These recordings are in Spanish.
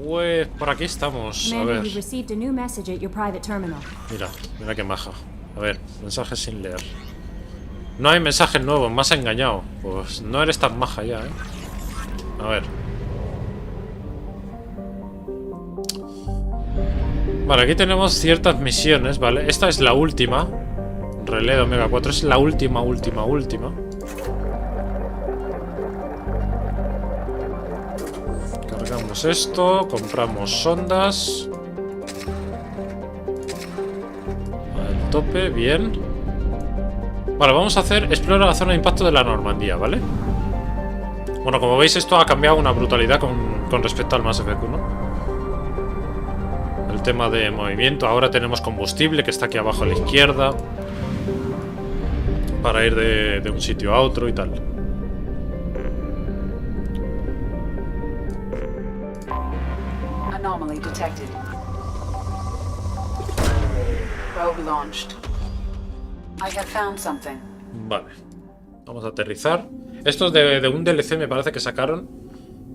Pues por aquí estamos. A ver. Mira, mira qué maja. A ver, mensajes sin leer. No hay mensajes nuevos, me has engañado. Pues no eres tan maja ya, ¿eh? A ver. Vale, aquí tenemos ciertas misiones, ¿vale? Esta es la última. Relé de Omega 4 es la última. Cargamos esto, compramos sondas. Al tope, bien. Vale, vamos a hacer explora la zona de impacto de la Normandía, ¿vale? Bueno, como veis, esto ha cambiado una brutalidad con respecto al Mass Effect 1. El tema de movimiento. Ahora tenemos combustible que está aquí abajo a la izquierda para ir de un sitio a otro y tal. Anomaly detected. Probe launched. I have found something. Vale. Vamos a aterrizar. Esto es de un DLC, me parece que sacaron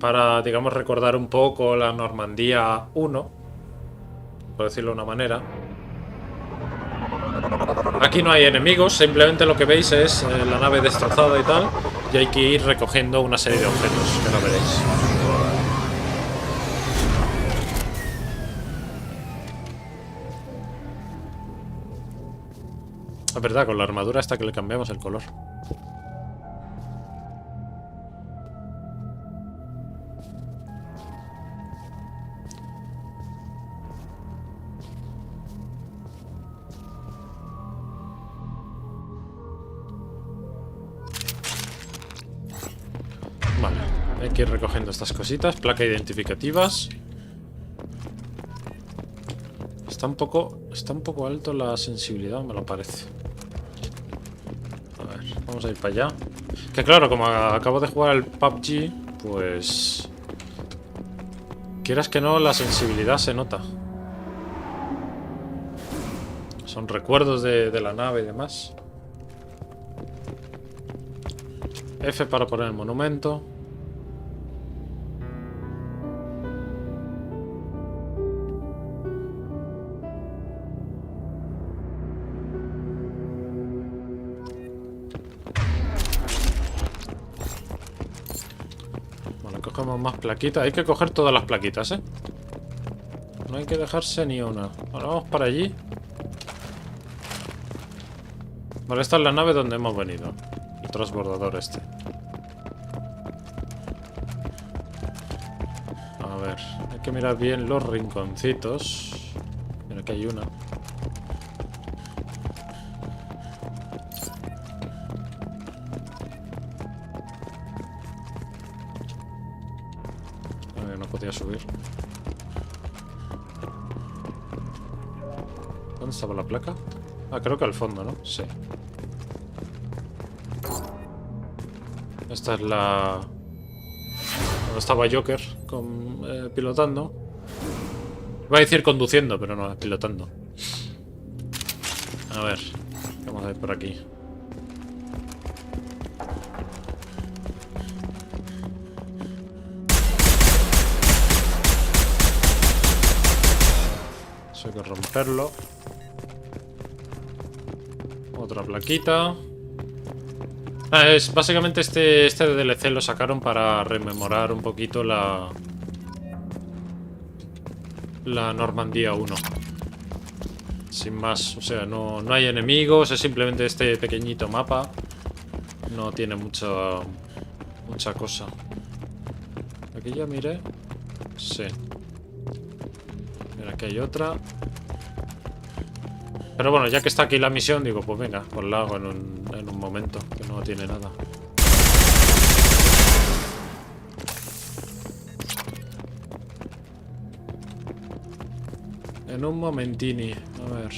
para, digamos, recordar un poco la Normandía 1, por decirlo de una manera. Aquí no hay enemigos, simplemente lo que veis es la nave destrozada y tal, y hay que ir recogiendo una serie de objetos, que lo veréis. Es verdad, con la armadura hasta que le cambiamos el color. Vale, hay que ir recogiendo estas cositas. Placa identificativas. Está un poco alto la sensibilidad, me lo parece. A ver, vamos a ir para allá. Que claro, como acabo de jugar al PUBG, pues... quieras que no, la sensibilidad se nota. Son recuerdos de la nave y demás. F para poner el monumento. Vale, cogemos más plaquitas. Hay que coger todas las plaquitas, ¿eh? No hay que dejarse ni una. Vale, vamos para allí. Vale, esta es la nave donde hemos venido. El transbordador este. A ver, hay que mirar bien los rinconcitos. Mira que hay una. A ver, no podía subir. ¿Dónde estaba la placa? Ah, creo que al fondo, ¿no? Sí. Esta es la... donde estaba Joker pilotando. Iba a decir conduciendo, pero no, es pilotando. A ver, vamos a ir por aquí. Eso hay que romperlo. Otra plaquita. Ah, es básicamente este DLC lo sacaron para rememorar un poquito la Normandía 1. Sin más, o sea, no hay enemigos, es simplemente este pequeñito mapa. No tiene mucha cosa. Aquí ya miré. Sí. Mira, aquí hay otra. Pero bueno, ya que está aquí la misión, digo, pues venga, pues la hago en un momento, que no tiene nada. En un momentini. A ver.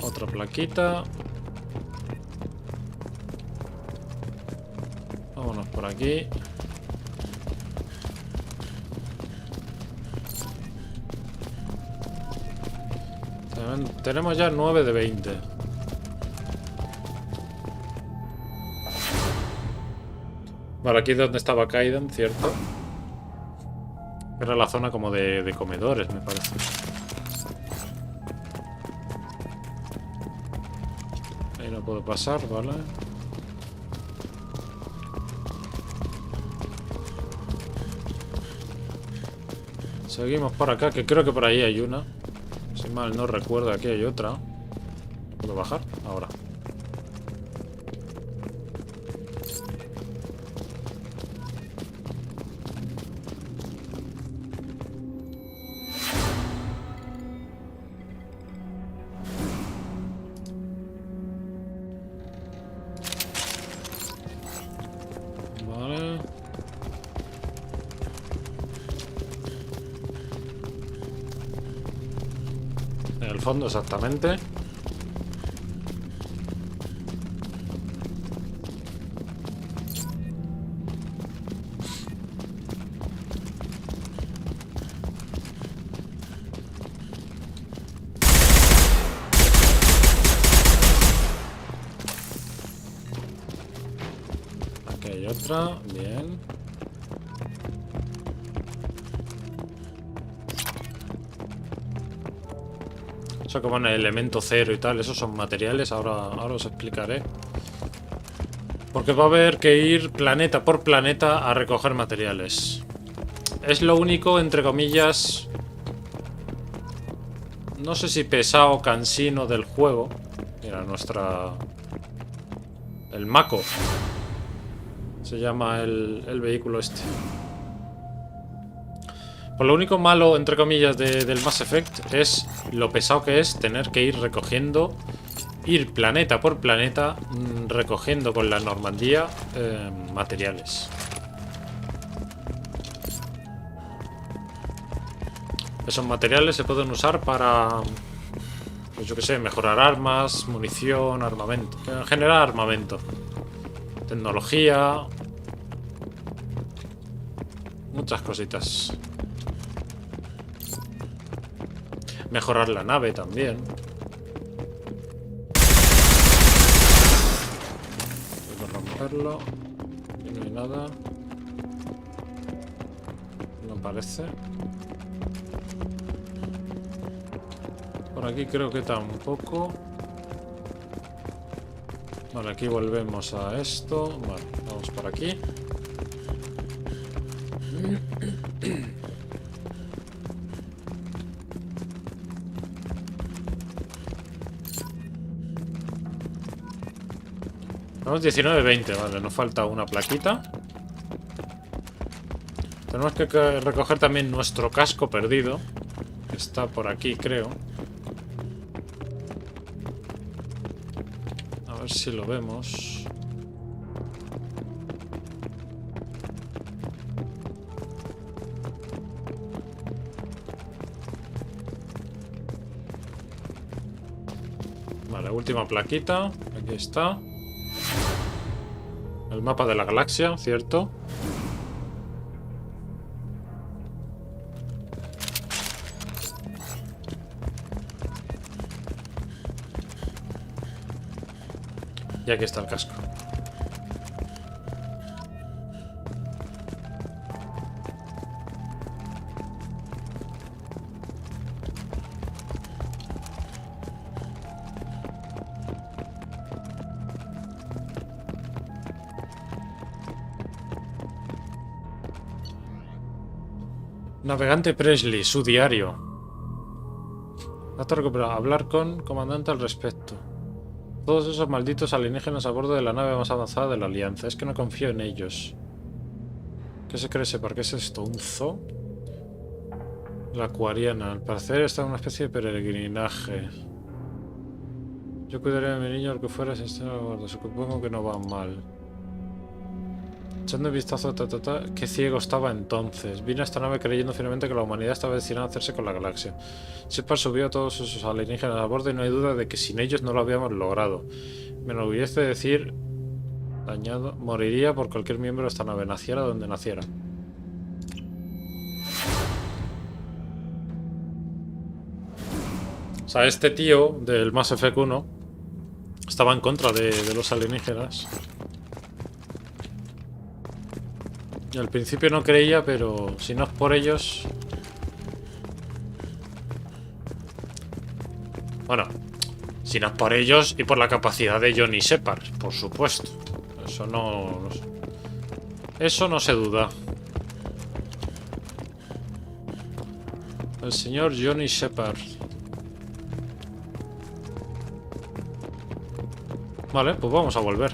Otra plaquita. Vámonos por aquí. Tenemos ya 9 de 20. Vale, aquí es donde estaba Kaiden, ¿cierto? Era la zona como de comedores, me parece. Ahí no puedo pasar, ¿vale? Seguimos por acá, que creo que por ahí hay una. Si mal no recuerdo, aquí hay otra. ¿Puedo bajar? Ahora. Vale. En el fondo, exactamente. Aquí hay otra. Bien. Eso como en el elemento cero y tal, esos son materiales, ahora os explicaré. Porque va a haber que ir planeta por planeta a recoger materiales. Es lo único, entre comillas, no sé si pesado o cansino del juego. Mira, el Mako. Se llama el vehículo este. Pues lo único malo, entre comillas, del Mass Effect es lo pesado que es tener que ir recogiendo, ir planeta por planeta, recogiendo con la Normandía materiales. Esos materiales se pueden usar para, pues yo que sé, mejorar armas, munición, armamento. En general, armamento. Tecnología. Muchas cositas. Mejorar la nave también. Voy a romperlo. Aquí no hay nada. No parece. Por aquí creo que tampoco. Vale, aquí volvemos a esto. Vale, vamos por aquí. Tenemos 19-20, vale, nos falta una plaquita. Tenemos que recoger también nuestro casco perdido. Que está por aquí, creo. A ver si lo vemos. Vale, última plaquita. Aquí está. El mapa de la galaxia, ¿cierto? Y aquí está el casco. Navegante Presley, su diario. Dato recuperado. Hablar con comandante al respecto. Todos esos malditos alienígenas a bordo de la nave más avanzada de la Alianza. Es que no confío en ellos. ¿Qué se cree ese? ¿Por qué es esto? ¿Un zoo? La acuariana. Al parecer está en una especie de peregrinaje. Yo cuidaré de mi niño, al que fuera, si está a bordo. Supongo que no va mal. Echando un vistazo, qué ciego estaba entonces. Vine a esta nave creyendo finalmente que la humanidad estaba destinada a hacerse con la galaxia. Shepard subió a todos esos alienígenas a bordo y no hay duda de que sin ellos no lo habíamos logrado. Me enorgullece decir, dañado, moriría por cualquier miembro de esta nave, naciera donde naciera. O sea, este tío del Mass Effect 1 estaba en contra de los alienígenas. Al principio no creía, pero si no es por ellos... Bueno, si no es por ellos y por la capacidad de Johnny Shepard, por supuesto. Eso no... Eso no se duda. El señor Johnny Shepard. Vale, pues vamos a volver.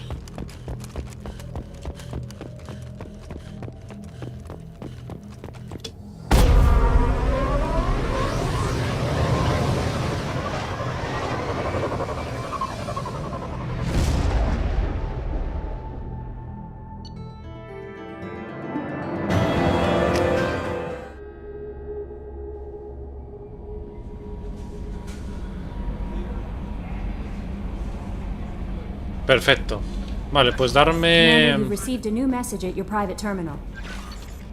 Perfecto. Vale, pues darme... Commander, you've received a new message at your private terminal.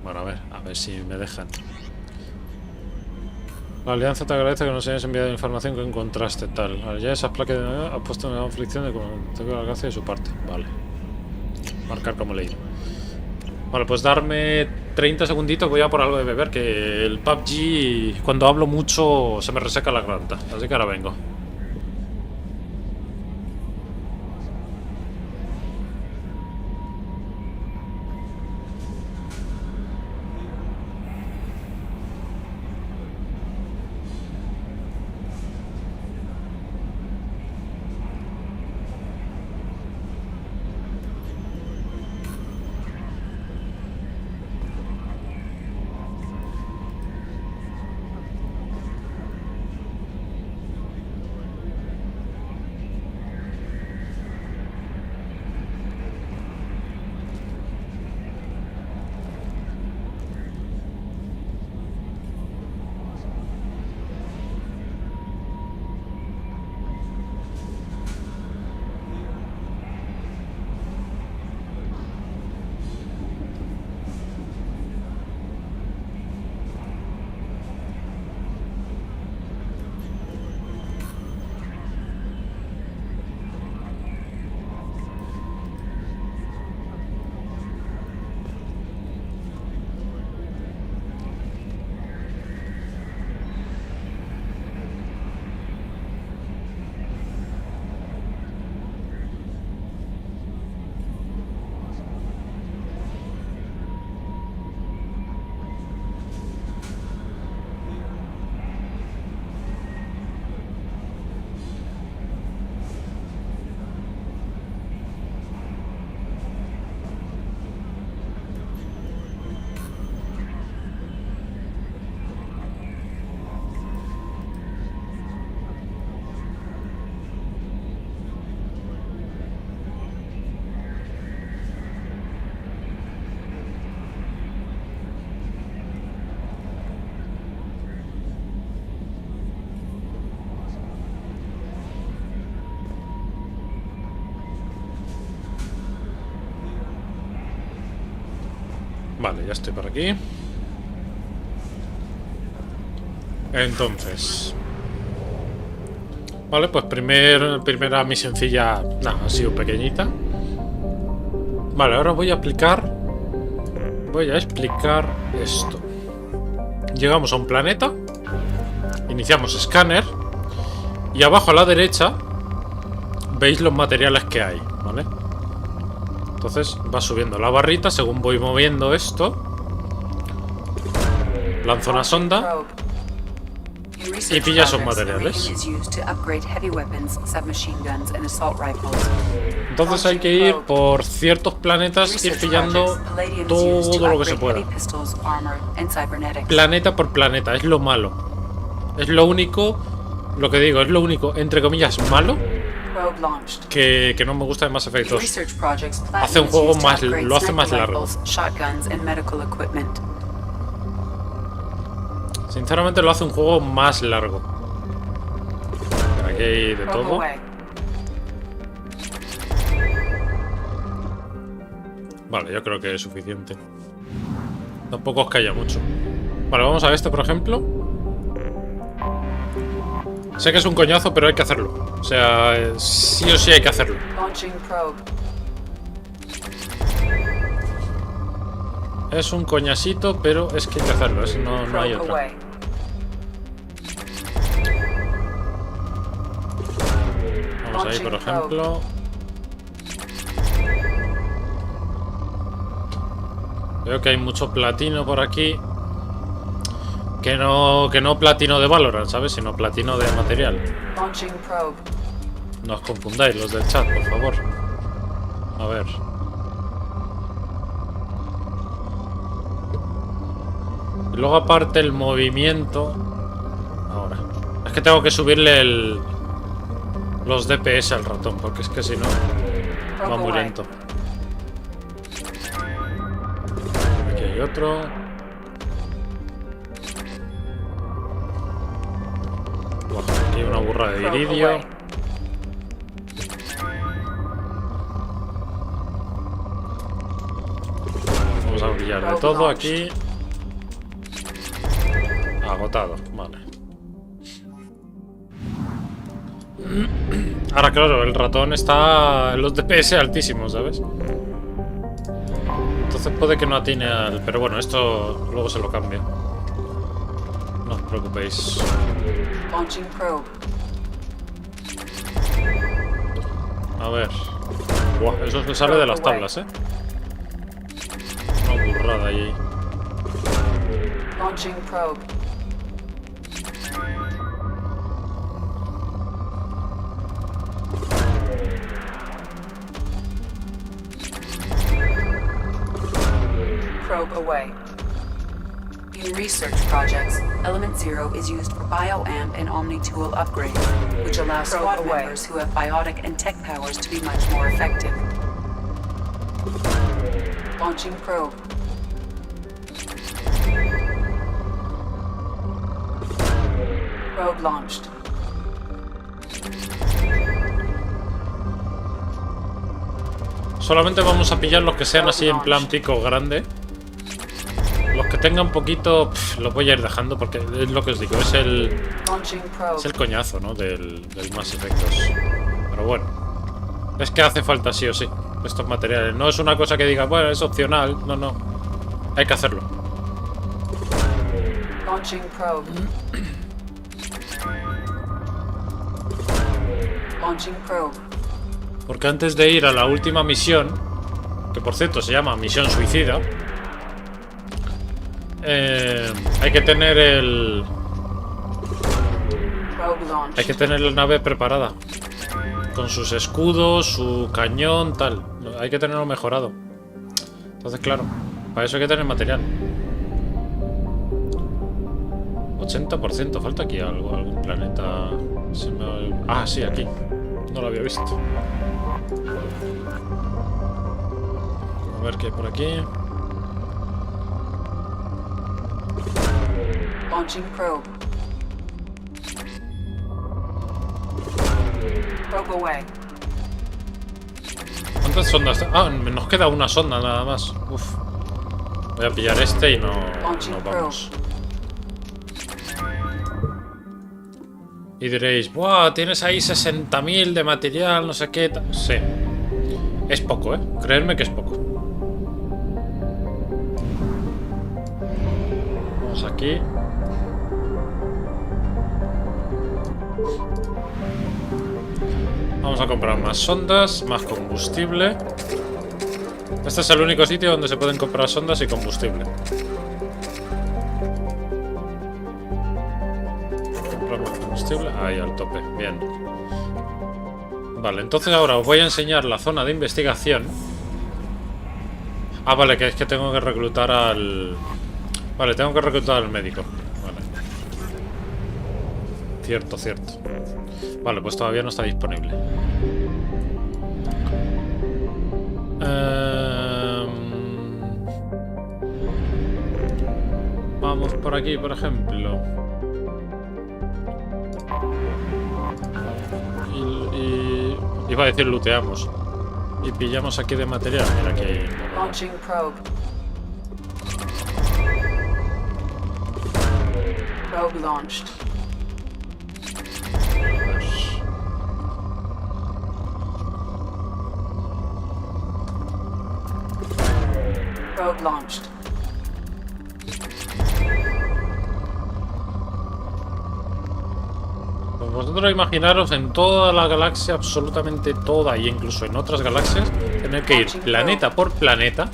Bueno, a ver si me dejan. La Alianza te agradece que nos hayas enviado la información que encontraste, tal. Ya esas placas de nuevo has puesto una aflicción de tengo la gracia de su parte. Vale. Marcar como leído. Vale, pues darme 30 segunditos, voy a por algo de beber, que el PUBG, cuando hablo mucho, se me reseca la garganta. Así que ahora vengo. Vale, ya estoy por aquí. Entonces... Vale, pues primera misioncilla... Nada, ha sido pequeñita. Vale, ahora voy a explicar esto. Llegamos a un planeta. Iniciamos escáner. Y abajo a la derecha veis los materiales que hay, ¿vale? Entonces va subiendo la barrita según voy moviendo esto. Lanzo una sonda y pilla esos materiales. Entonces hay que ir por ciertos planetas, ir pillando todo lo que se pueda. Planeta por planeta, es lo malo. Es lo único, lo que digo, es lo único, entre comillas, malo que no me gusta de Mass Effect 2. Hace un juego más, lo hace más largo. Sinceramente lo hace un juego más largo. Aquí hay de todo. Vale, yo creo que es suficiente. Tampoco os calla mucho. Vale, vamos a este, por ejemplo. Sé que es un coñazo, pero hay que hacerlo. O sea, sí o sí hay que hacerlo. Es un coñasito, pero es que hay que hacerlo. No hay Probe otra. away. Vamos ahí, por ejemplo. Veo que hay mucho platino por aquí. Que no platino de Valorant, ¿sabes? Sino platino de material. Launching probe. No os confundáis, los del chat, por favor. A ver. Y luego aparte el movimiento. Ahora. Es que tengo que subirle los DPS al ratón, porque es que si no va muy lento. Aquí hay otro. Buah, aquí hay una burra de iridio. Vamos a pillar de todo aquí. Agotado, vale. Ahora claro, el ratón está en los DPS altísimos, ¿sabes? Entonces puede que no atine al... Pero bueno, esto luego se lo cambia. No os preocupéis. Launching probe. A ver. Buah, eso se sale de las tablas, ¿eh? Una burrada ahí. Launching probe. Probe away. In research projects, Element 0 is used for bioamp and omni-tool upgrades, which allow squad members who have biotic and tech powers to be much more effective. Launching probe. Probe launched. Solamente vamos a pillar los que sean así en plan pico grande. Los que tengan poquito, los voy a ir dejando porque es lo que os digo, es el coñazo, ¿no? Del Mass Effectos. Pero bueno, es que hace falta sí o sí estos materiales. No es una cosa que diga, bueno, es opcional. No, no. Hay que hacerlo. Launching probe. Launching probe. Porque antes de ir a la última misión, que por cierto se llama Misión Suicida, hay que tener hay que tener la nave preparada. Con sus escudos, su cañón, tal. Hay que tenerlo mejorado. Entonces, claro, para eso hay que tener material. 80%. Falta aquí algo, algún planeta. Ah, sí, aquí. No lo había visto. A ver qué hay por aquí. Launching probe. Probe away. ¿Cuántas sondas? Ah, nos queda una sonda nada más. Uf. Voy a pillar este y no vamos. Y diréis, ¡buah! Tienes ahí 60.000 de material, no sé qué. Sí. Es poco, ¿eh? Creedme que es poco. Vamos aquí. Vamos a comprar más sondas, más combustible. Este es el único sitio donde se pueden comprar sondas y combustible. Comprar más combustible. Ahí al tope, bien. Vale, entonces ahora os voy a enseñar la zona de investigación. Ah, vale, que es que tengo que reclutar al... Vale, tengo que reclutar al médico. Vale. Cierto, cierto. Vale, pues todavía no está disponible. Vamos por aquí, por ejemplo. Iba a decir looteamos. Y pillamos aquí de material. Mira aquí hay... Launching probe. Probe launched. Probe launched. vosotros imaginaros en toda la galaxia, absolutamente toda, y incluso en otras galaxias, tener que ir planeta por planeta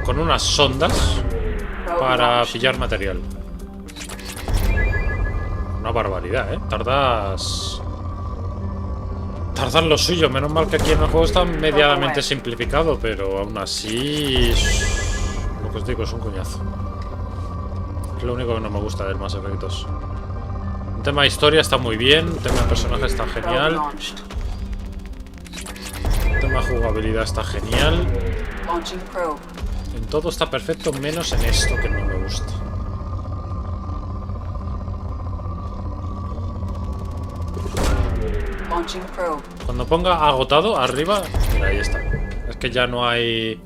con unas sondas para pillar material. Una barbaridad, ¿eh? Tardas lo suyo. Menos mal que aquí en el juego está medianamente simplificado, pero aún así... Lo que os digo, es un coñazo. Es lo único que no me gusta del Mass Effect. El tema de historia está muy bien, el tema de personaje está genial, el tema de jugabilidad está genial. En todo está perfecto, menos en esto que no me gusta. Cuando ponga agotado arriba, mira, ahí está. Es que ya no hay,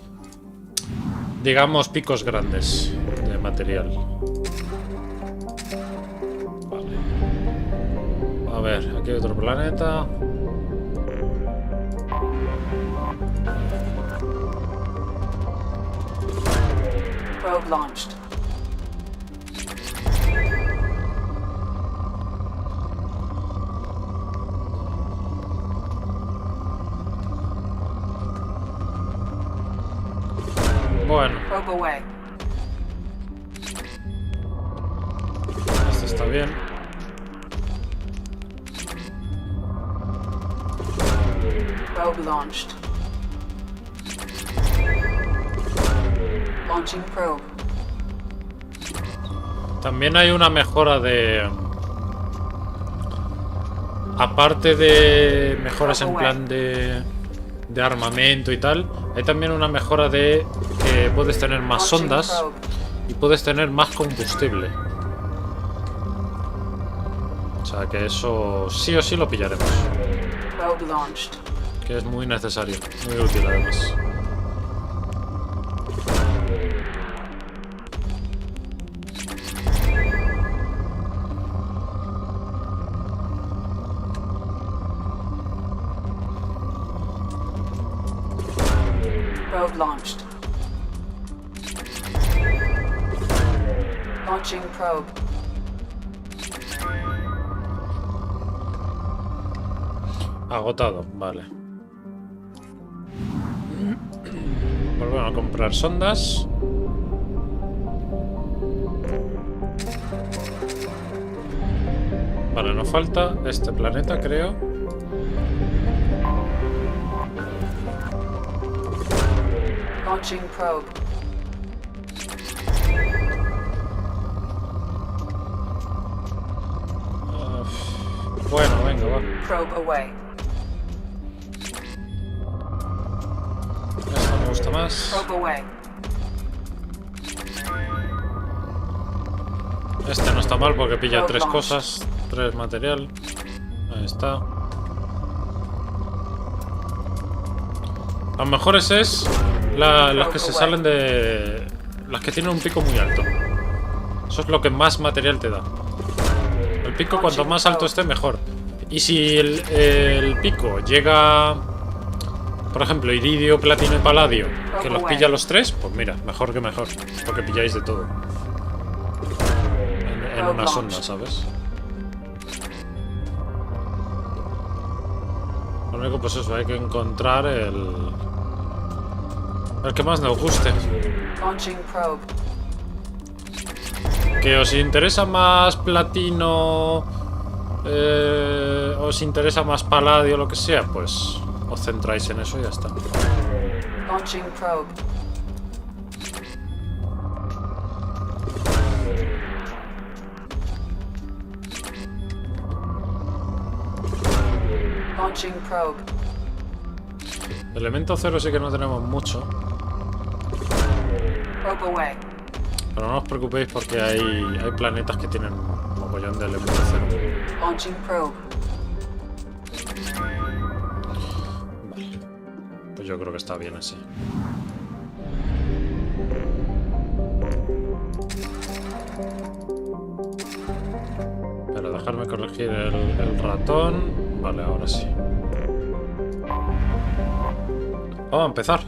digamos, picos grandes de material. Vale. A ver, aquí hay otro planeta. Probe launched. Bueno, Probe away. esto está bien. Probe launched. Launching probe. También hay una mejora de... Aparte de mejoras en plan de armamento y tal, hay también una mejora de que puedes tener más sondas y puedes tener más combustible. O sea que eso sí o sí lo pillaremos. Probe launched. Que es muy necesario, muy útil además. Probe launched. Launching probe. Agotado, vale. Volvemos a comprar sondas. Vale, nos falta este planeta, creo. Launching probe. Bueno, venga, va. Probe away. Esto me gusta más. Probe away. Este no está mal porque pilla tres cosas. Tres material. Ahí está. Los mejores es las que se salen de... Las que tienen un pico muy alto. Eso es lo que más material te da. El pico cuanto más alto esté mejor. Y si el pico llega... Por ejemplo, iridio, platino y paladio, que los pilla los tres, pues mira, mejor que mejor. Porque pilláis de todo. En una sonda, ¿sabes? Lo único, pues eso, hay que encontrar el que más nos guste. Launching probe. Que os interesa más platino, os interesa más paladio, lo que sea, pues os centráis en eso y ya está. Launching probe. Launching probe. Elemento cero sí que no tenemos mucho. Probe away. Pero no os preocupéis porque hay planetas que tienen un mogollón de elemento cero. Launching probe. Vale. Pues yo creo que está bien así. Pero dejarme corregir el ratón. Vale, ahora sí. Vamos a empezar.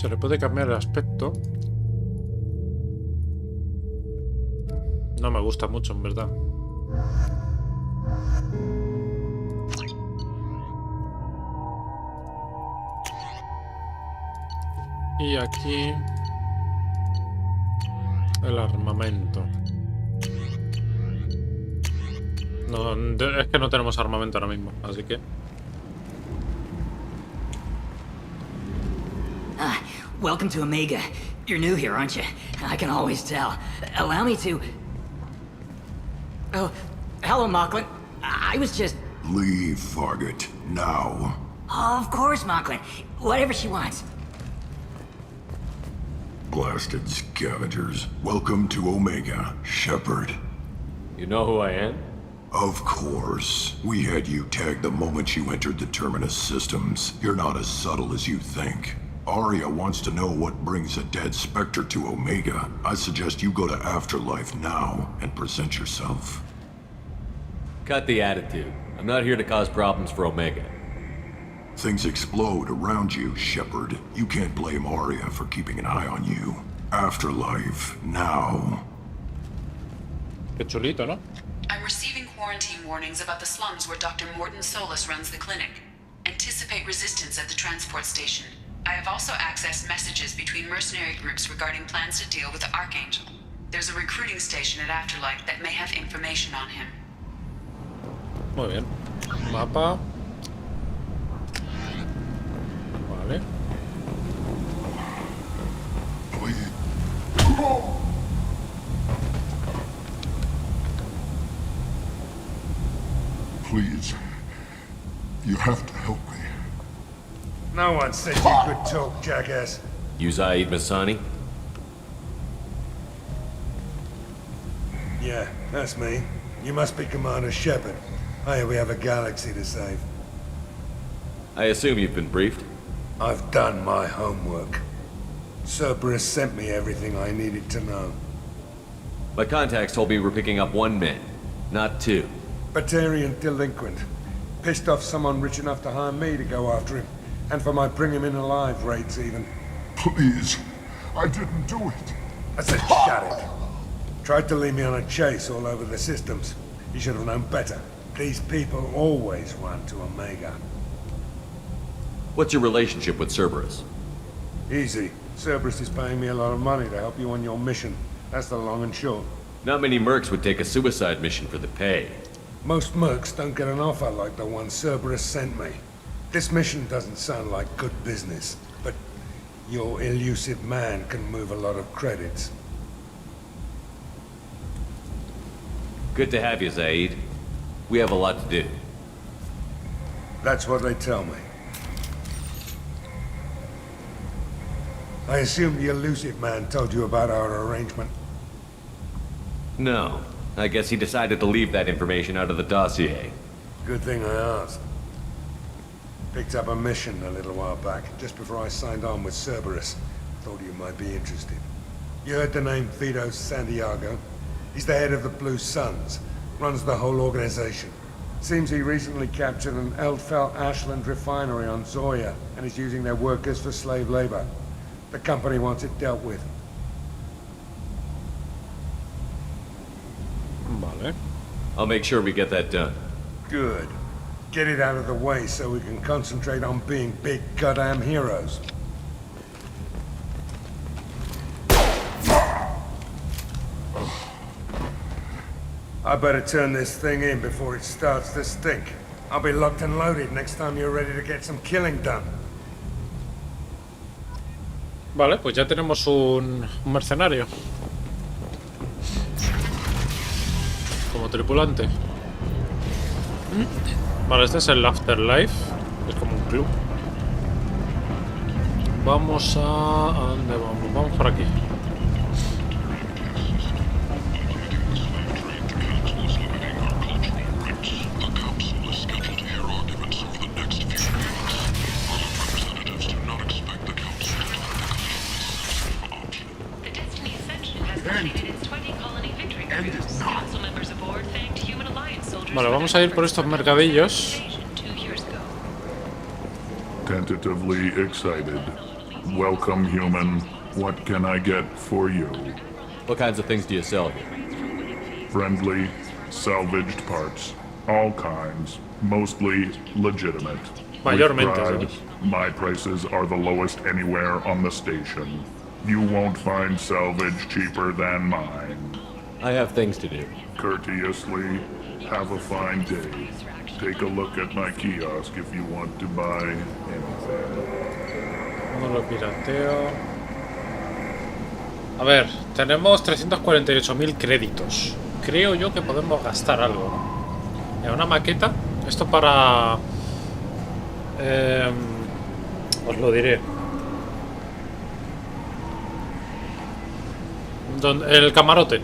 Se le puede cambiar el aspecto. No me gusta mucho, en verdad. Y aquí... el armamento. No, es que no tenemos armamento ahora mismo, así que... Welcome to Omega. You're new here, aren't you? I can always tell. Allow me to... Oh, hello, Mocklin. I was just... Leave, Fargate. Now. Oh, of course, Mocklin. Whatever she wants. Blasted scavengers. Welcome to Omega, Shepard. You know who I am? Of course. We had you tagged the moment you entered the Terminus systems. You're not as subtle as you think. Arya wants to know what brings a dead Spectre to Omega. I suggest you go to Afterlife now and present yourself. Cut the attitude. I'm not here to cause problems for Omega. Things explode around you, Shepard. You can't blame Arya for keeping an eye on you. Afterlife, now. Qué chulito, ¿no? I'm receiving quarantine warnings about the slums where Dr. Morton Solus runs the clinic. Anticipate resistance at the transport station. I have also accessed messages between mercenary groups regarding plans to deal with the Archangel. There's a recruiting station at Afterlife that may have information on him. Muy bien. Mapa. Vale. Please. You have to help me. No one said you could talk, jackass. You Zaid Masani? Yeah, that's me. You must be Commander Shepard. Hey, we have a galaxy to save. I assume you've been briefed? I've done my homework. Cerberus sent me everything I needed to know. My contacts told me we're picking up one man, not two. Batarian delinquent. Pissed off someone rich enough to hire me to go after him. And for my bring him in alive rates even. Please. I didn't do it. I said shut it. Tried to lead me on a chase all over the systems. You should have known better. These people always run to Omega. What's your relationship with Cerberus? Easy. Cerberus is paying me a lot of money to help you on your mission. That's the long and short. Not many mercs would take a suicide mission for the pay. Most mercs don't get an offer like the one Cerberus sent me. This mission doesn't sound like good business, but your elusive man can move a lot of credits. Good to have you, Zaid. We have a lot to do. That's what they tell me. I assume the elusive man told you about our arrangement. No. I guess he decided to leave that information out of the dossier. Good thing I asked. Picked up a mission a little while back, just before I signed on with Cerberus. Thought you might be interested. You heard the name Vito Santiago? He's the head of the Blue Suns, runs the whole organization. Seems he recently captured an Eldfell Ashland refinery on Zoya, and is using their workers for slave labor. The company wants it dealt with. Vale. I'll make sure we get that done. Good. Get it out of the way so we can concentrate on being big goddamn heroes. I better turn this thing in before it starts to stink. I'll be locked and loaded next time you're ready to get some killing done. Vale, pues ya tenemos un mercenario como tripulante. Vale, este es el Afterlife. Es como un club. Vamos a dónde vamos? Vamos por aquí. Vale, vamos a ir por estos mercadillos. Tentatively excited. Welcome, human. What can I get for you? What kinds of things do you sell here? Friendly, salvaged parts. All kinds. Mostly legitimate. Mayormente, With pride, ¿sabes? my prices are the lowest anywhere on the station. You won't find salvage cheaper than mine. I have things to do. Courteously, have a fine day. Take a look at my kiosk if you want to buy anything. No lo pirateo. A ver, tenemos 348.000 créditos. Creo yo que podemos gastar algo. Mira, una maqueta. Esto para... os lo diré. El camarote.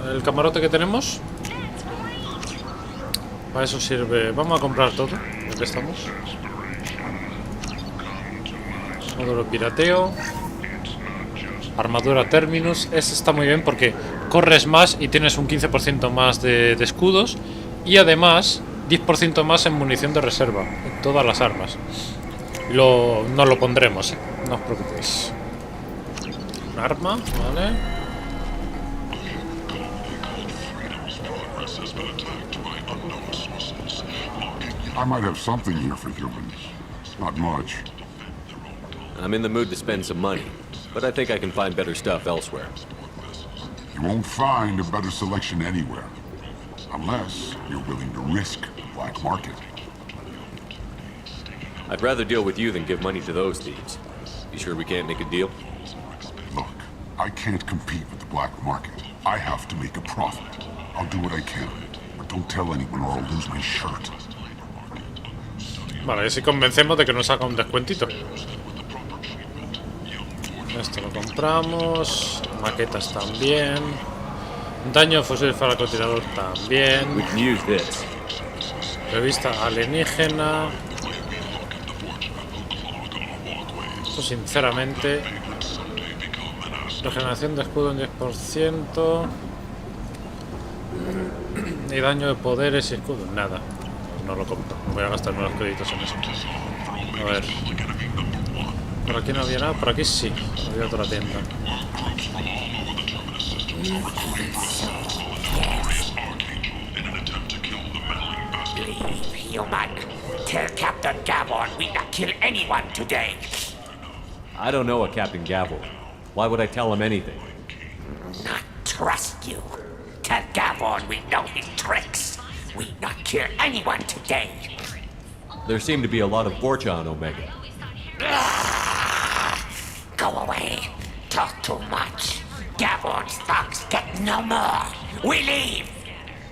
El camarote que tenemos. Para eso sirve. Vamos a comprar todo. ¿Dónde estamos? Módulo pirateo. Armadura Terminus. Este está muy bien porque corres más y tienes un 15% más de escudos. Y además 10% más en munición de reserva. En todas las armas. No lo pondremos, no os preocupéis. Un arma, vale. I might have something here for humans. Not much. I'm in the mood to spend some money, but I think I can find better stuff elsewhere. You won't find a better selection anywhere. Unless you're willing to risk the black market. I'd rather deal with you than give money to those thieves. You sure we can't make a deal? Look, I can't compete with the black market. I have to make a profit. I'll do what I can, but don't tell anyone or I'll lose my shirt. Vale, si convencemos de que nos haga un descuentito. Esto lo compramos. Maquetas también. Daño de fusil francotirador también. We can use this. Revista alienígena. Esto sinceramente. Regeneración de escudo en 10%. Y daño de poderes y escudos. Nada. No lo compro. Voy a gastar unos créditos en eso. A ver. Por aquí no había nada. Por aquí sí. Había otra tienda. Human, tell Captain Gavon we not kill anyone today. I don't know a Captain Gavel. Why would I tell him anything? Not trust you. Tell Gavon we know his tricks. We not kill anyone today. There seem to be a lot of Vorcha on Omega. Go away. Talk too much. Gavon's thugs get no more. We leave.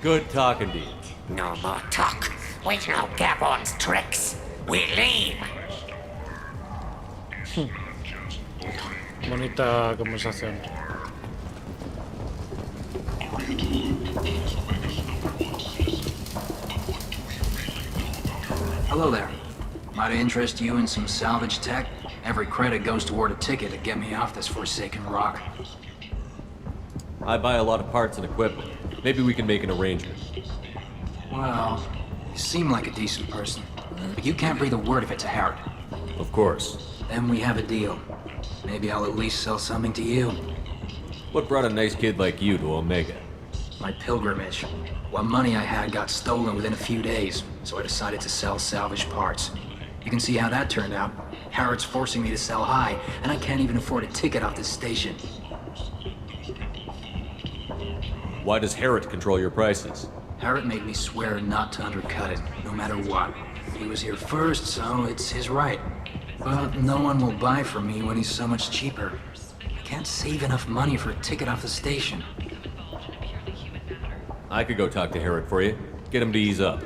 Good talking to you. No more talk. We know Gavon's tricks. We leave. Bonita conversación. Hello there. Might I interest you in some salvage tech? Every credit goes toward a ticket to get me off this forsaken rock. I buy a lot of parts and equipment. Maybe we can make an arrangement. Well, you seem like a decent person, but you can't breathe a word of it to Herod. Of course. Then we have a deal. Maybe I'll at least sell something to you. What brought a nice kid like you to Omega? My pilgrimage. What money I had got stolen within a few days, so I decided to sell salvaged parts. You can see how that turned out. Harrod's forcing me to sell high, and I can't even afford a ticket off this station. Why does Herod control your prices? Herod made me swear not to undercut it, no matter what. He was here first, so it's his right. But no one will buy from me when he's so much cheaper. I can't save enough money for a ticket off the station. I could go talk to Herod for you. Get him to ease up.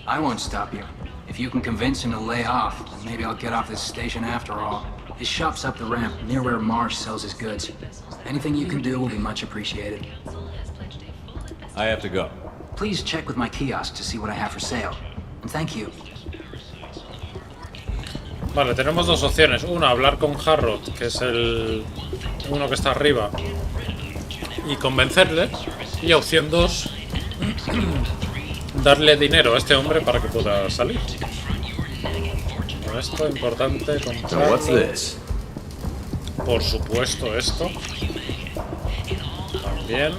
I won't stop you. If you can convince him to lay off, then maybe I'll get off this station after all. His shop's up the ramp, near where Marsh sells his goods. Anything you can do will be much appreciated. I have to go. Please check with my kiosk to see what I have for sale. And thank you. Vale, tenemos dos opciones. Una, hablar con Harrod, que es el uno que está arriba, y convencerle. Y opción 2, darle dinero a este hombre para que pueda salir. Con esto, importante comprar. So what's this? Por supuesto, esto. También.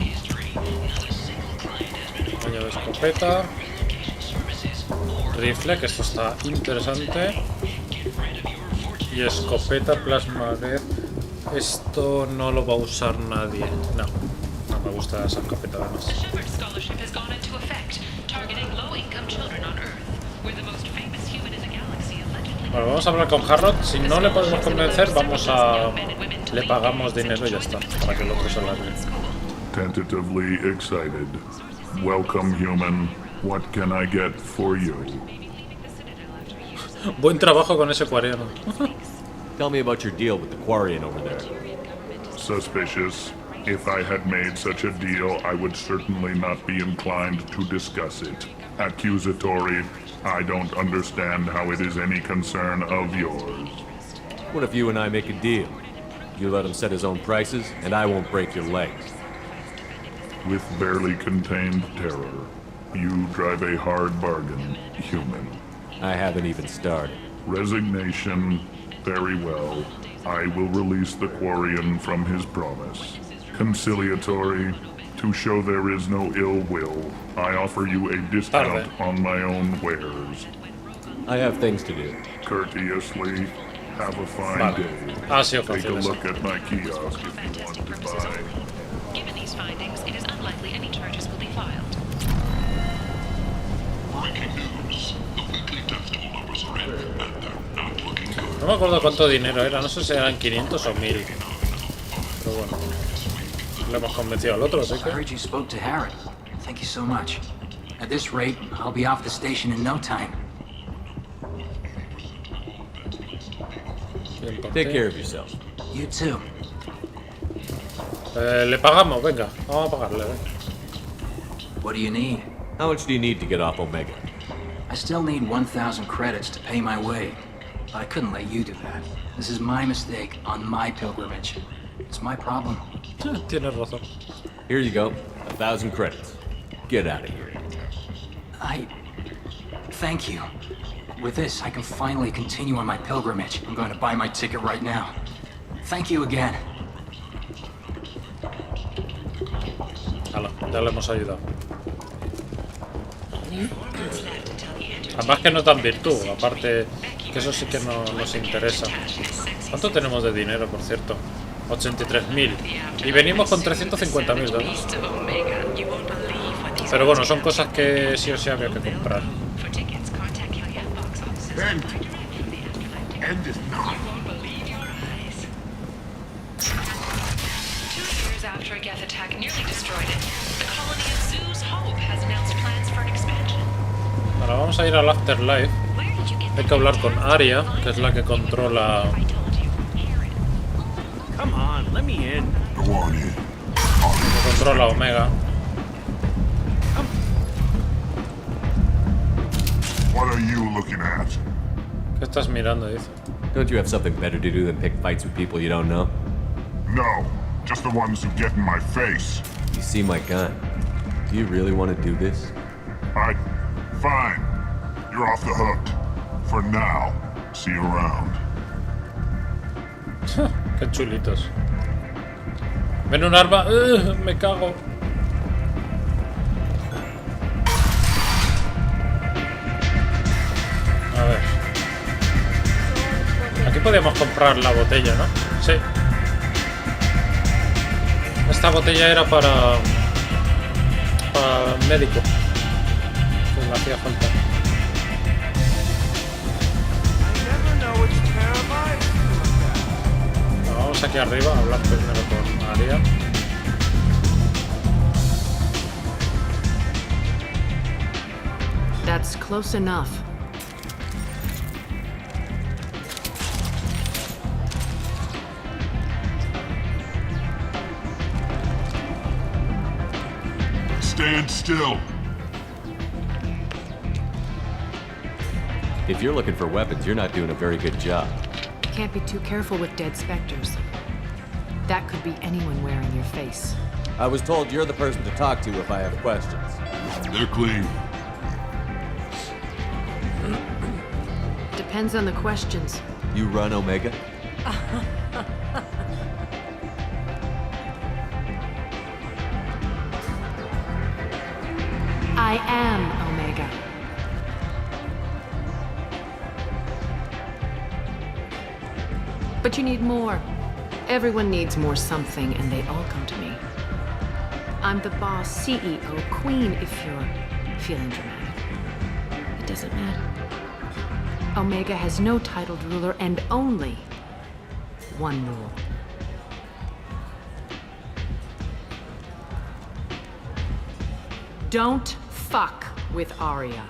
Caña de escopeta. Rifle, que esto está interesante. Y escopeta plasma red. Esto no lo va a usar nadie. No, no me gusta esa escopeta además. Bueno, vamos a hablar con Harrod. Si no le podemos convencer, vamos a... Le pagamos dinero y ya está, para que el otro se largue. Tentatively excited. Welcome, human. What can I get for you? Buen trabajo con ese cuariano. Tell me about your deal with the Quarian over there. Suspicious. If I had made such a deal, I would certainly not be inclined to discuss it. Accusatory. I don't understand how it is any concern of yours. What if you and I make a deal? You let him set his own prices, and I won't break your legs. With barely contained terror, you drive a hard bargain, human. I haven't even started. Resignation. Very well. I will release the Quarian from his promise. Conciliatory. To show there is no ill will, I offer you a discount on my own wares. I have things to do. Courteously, have a fine day. Take a look at my kiosk if you want to buy. Given these findings, it is unlikely any charges will be filed. Breaking news. The weekly death toll numbers are in, and they're not looking good. No me acuerdo cuánto dinero era, no sé si eran 500 o 1000. Pero bueno, le hemos convencido al otro, así que... I heard you spoke to Harrod. Thank you so much. At this rate, I'll be off the station in no time. Take care of yourself. You too. Le pagamos, venga, vamos a pagarle. What do you need? How much do you need to get off Omega? I still need 1,000 credits to pay my way. But I couldn't let you do that. This is my mistake on my pilgrimage. It's my problem. Tienes razón. Here you go. 1,000 credits. Get out of here. Thank you. With this, I can finally continue on my pilgrimage. I'm going to buy my ticket right now. Thank you again. Hala, ya le hemos ayudado. Además que no tan virtud, aparte que eso sí que no nos interesa. ¿Cuánto tenemos de dinero, por cierto? 83.000. Y venimos con 350.000 dólares. Pero bueno, son cosas que sí o sí había que comprar. End is not. 2 years after a Geth attack nearly destroyed it, the colony of Zeus Hope has announced plans for an expansion. Ahora vamos a ir al Afterlife. Hay que hablar con Aria, que es la que controla... Come on, let me in. Go on in. Que controla Omega. What are you looking at? ¿Qué estás mirando? Dice. Don't you have something better to do than pick fights with people you don't know? No, just the ones who get in my face. You see my gun. Do you really want to do this? Fine. You're off the hook. For now. See you around. Qué chulitos. Ven un arma. Me cago. A ver. Aquí podíamos comprar la botella, ¿no? Sí. Esta botella era para médico. Que me hacía falta. Vamos aquí arriba a hablar primero con Aria. That's close enough. Stand still. If you're looking for weapons, you're not doing a very good job. Can't be too careful with dead specters. That could be anyone wearing your face. I was told you're the person to talk to if I have questions. They're clean. Depends on the questions. You run Omega? I am Omega. But you need more. Everyone needs more something, and they all come to me. I'm the boss, CEO, queen, if you're feeling dramatic. It doesn't matter. Omega has no titled ruler and only one rule. Don't fuck with Arya.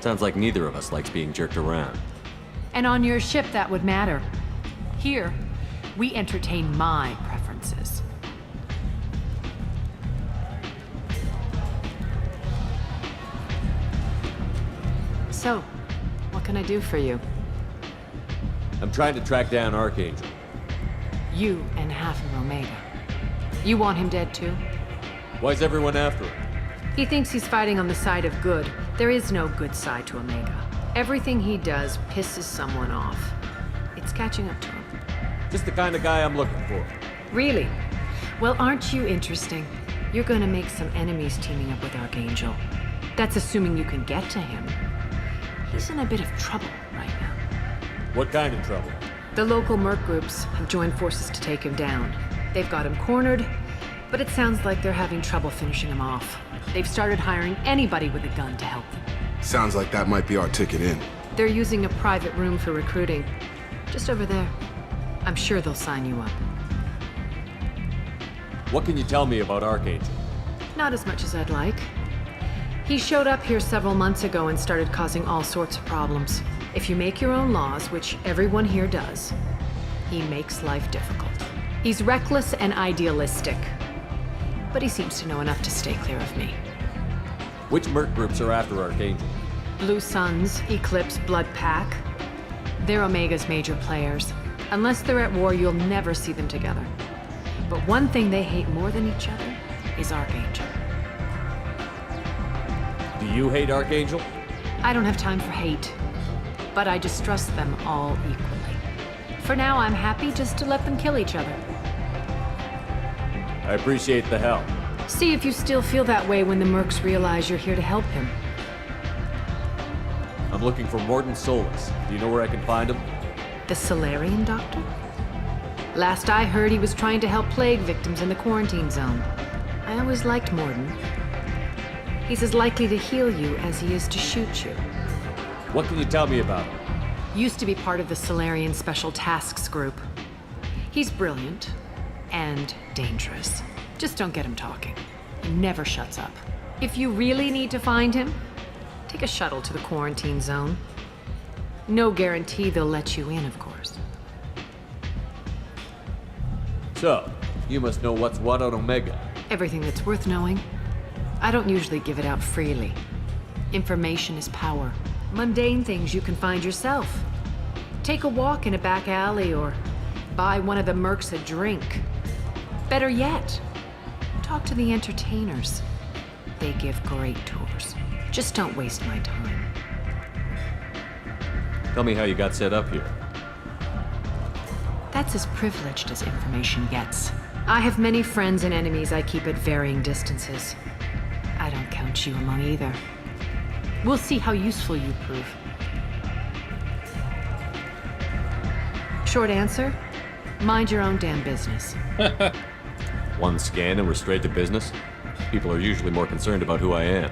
Sounds like neither of us likes being jerked around. And on your ship, that would matter. Here, we entertain my preferences. So, what can I do for you? I'm trying to track down Archangel. You and half of Omega. You want him dead too? Why's everyone after him? He thinks he's fighting on the side of good. There is no good side to Omega. Everything he does pisses someone off. It's catching up to him. Just the kind of guy I'm looking for. Really? Well, aren't you interesting? You're gonna make some enemies teaming up with Archangel. That's assuming you can get to him. He's in a bit of trouble right now. What kind of trouble? The local merc groups have joined forces to take him down. They've got him cornered, but it sounds like they're having trouble finishing him off. They've started hiring anybody with a gun to help them. Sounds like that might be our ticket in. They're using a private room for recruiting. Just over there. I'm sure they'll sign you up. What can you tell me about Archangel? Not as much as I'd like. He showed up here several months ago and started causing all sorts of problems. If you make your own laws, which everyone here does, he makes life difficult. He's reckless and idealistic. But he seems to know enough to stay clear of me. Which merc groups are after Archangel? Blue Suns, Eclipse, Blood Pack. They're Omega's major players. Unless they're at war, you'll never see them together. But one thing they hate more than each other is Archangel. Do you hate Archangel? I don't have time for hate, but I distrust them all equally. For now, I'm happy just to let them kill each other. I appreciate the help. See if you still feel that way when the mercs realize you're here to help him. I'm looking for Mordin Solus. Do you know where I can find him? The Solarian doctor? Last I heard, he was trying to help plague victims in the quarantine zone. I always liked Mordin. He's as likely to heal you as he is to shoot you. What can you tell me about him? Used to be part of the Solarian Special Tasks Group. He's brilliant and dangerous. Just don't get him talking. He never shuts up. If you really need to find him, take a shuttle to the quarantine zone. No guarantee they'll let you in, of course. So, you must know what's what on Omega. Everything that's worth knowing. I don't usually give it out freely. Information is power. Mundane things you can find yourself. Take a walk in a back alley or buy one of the mercs a drink. Better yet, talk to the entertainers. They give great tours. Just don't waste my time. Tell me how you got set up here. That's as privileged as information gets. I have many friends and enemies I keep at varying distances. I don't count you among either. We'll see how useful you prove. Short answer, mind your own damn business. One scan and we're straight to business? People are usually more concerned about who I am.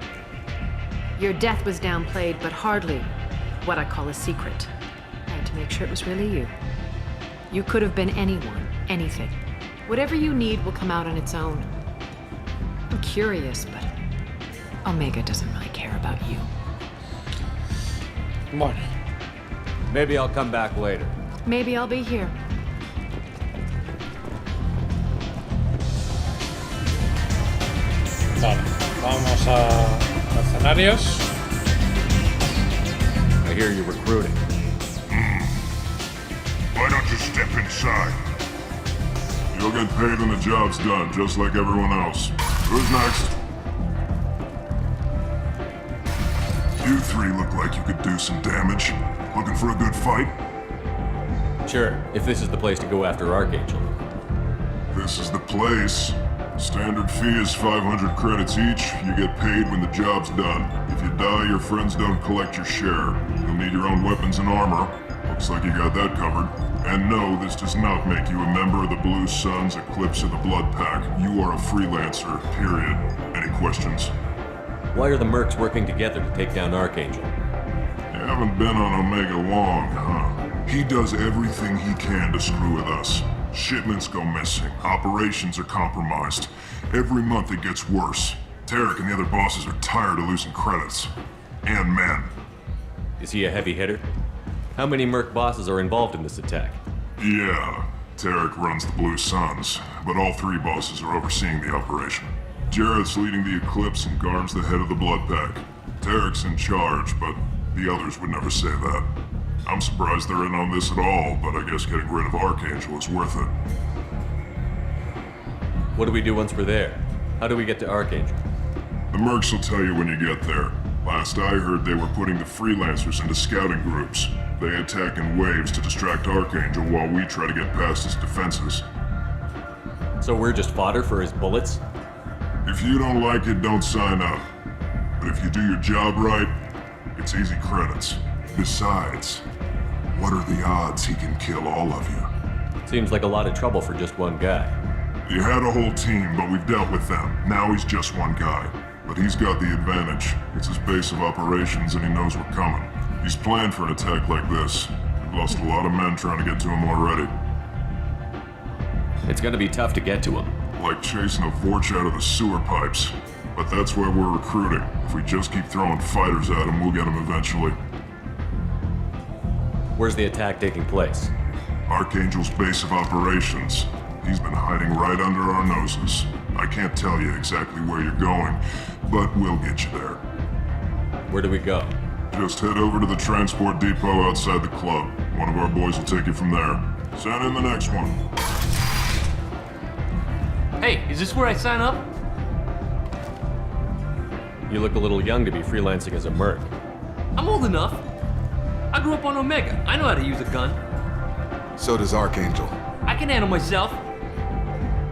Your death was downplayed, but hardly what I call a secret. I had to make sure it was really you. You could have been anyone, anything. Whatever you need will come out on its own. I'm curious, but Omega doesn't really care about you. Bueno. Maybe I'll come back later. Maybe I'll be here. Vale, vamos a escenarios. I hear you're recruiting. Why don't you step inside? You'll get paid when the job's done, just like everyone else. Who's next? You three look like you could do some damage. Looking for a good fight? Sure, if this is the place to go after Archangel. This is the place. Standard fee is 500 credits each. You get paid when the job's done. If you die, your friends don't collect your share. You'll need your own weapons and armor. Looks like you got that covered. And no, this does not make you a member of the Blue Suns, Eclipse, or the Blood Pack. You are a freelancer, period. Any questions? Why are the mercs working together to take down Archangel? You haven't been on Omega long, huh? He does everything he can to screw with us. Shipments go missing. Operations are compromised. Every month it gets worse. Tarek and the other bosses are tired of losing credits. And men. Is he a heavy hitter? How many merc bosses are involved in this attack? Yeah, Tarek runs the Blue Suns, but all three bosses are overseeing the operation. Jarrett's leading the Eclipse and Garm's the head of the Blood Pack. Tarek's in charge, but the others would never say that. I'm surprised they're in on this at all, but I guess getting rid of Archangel is worth it. What do we do once we're there? How do we get to Archangel? The mercs will tell you when you get there. Last I heard, they were putting the freelancers into scouting groups. They attack in waves to distract Archangel while we try to get past his defenses. So we're just fodder for his bullets? If you don't like it, don't sign up. But if you do your job right, it's easy credits. Besides, what are the odds he can kill all of you? Seems like a lot of trouble for just one guy. You had a whole team, but we've dealt with them. Now he's just one guy. But he's got the advantage. It's his base of operations and he knows we're coming. He's planned for an attack like this. We've lost a lot of men trying to get to him already. It's gonna be tough to get to him. Like chasing a Vorch out of the sewer pipes. But that's why we're recruiting. If we just keep throwing fighters at him, we'll get him eventually. Where's the attack taking place? Archangel's base of operations. He's been hiding right under our noses. I can't tell you exactly where you're going, but we'll get you there. Where do we go? Just head over to the transport depot outside the club. One of our boys will take you from there. Send in the next one. Hey, is this where I sign up? You look a little young to be freelancing as a merc. I'm old enough. I grew up on Omega. I know how to use a gun. So does Archangel. I can handle myself.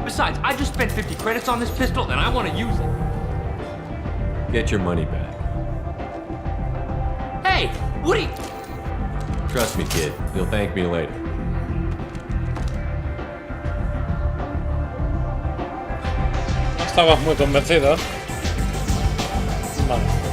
Besides, I just spent 50 credits on this pistol and I want to use it. Get your money back. Hey, Woody! Trust me, kid. You'll thank me later. No estabas muy convencido. Vale.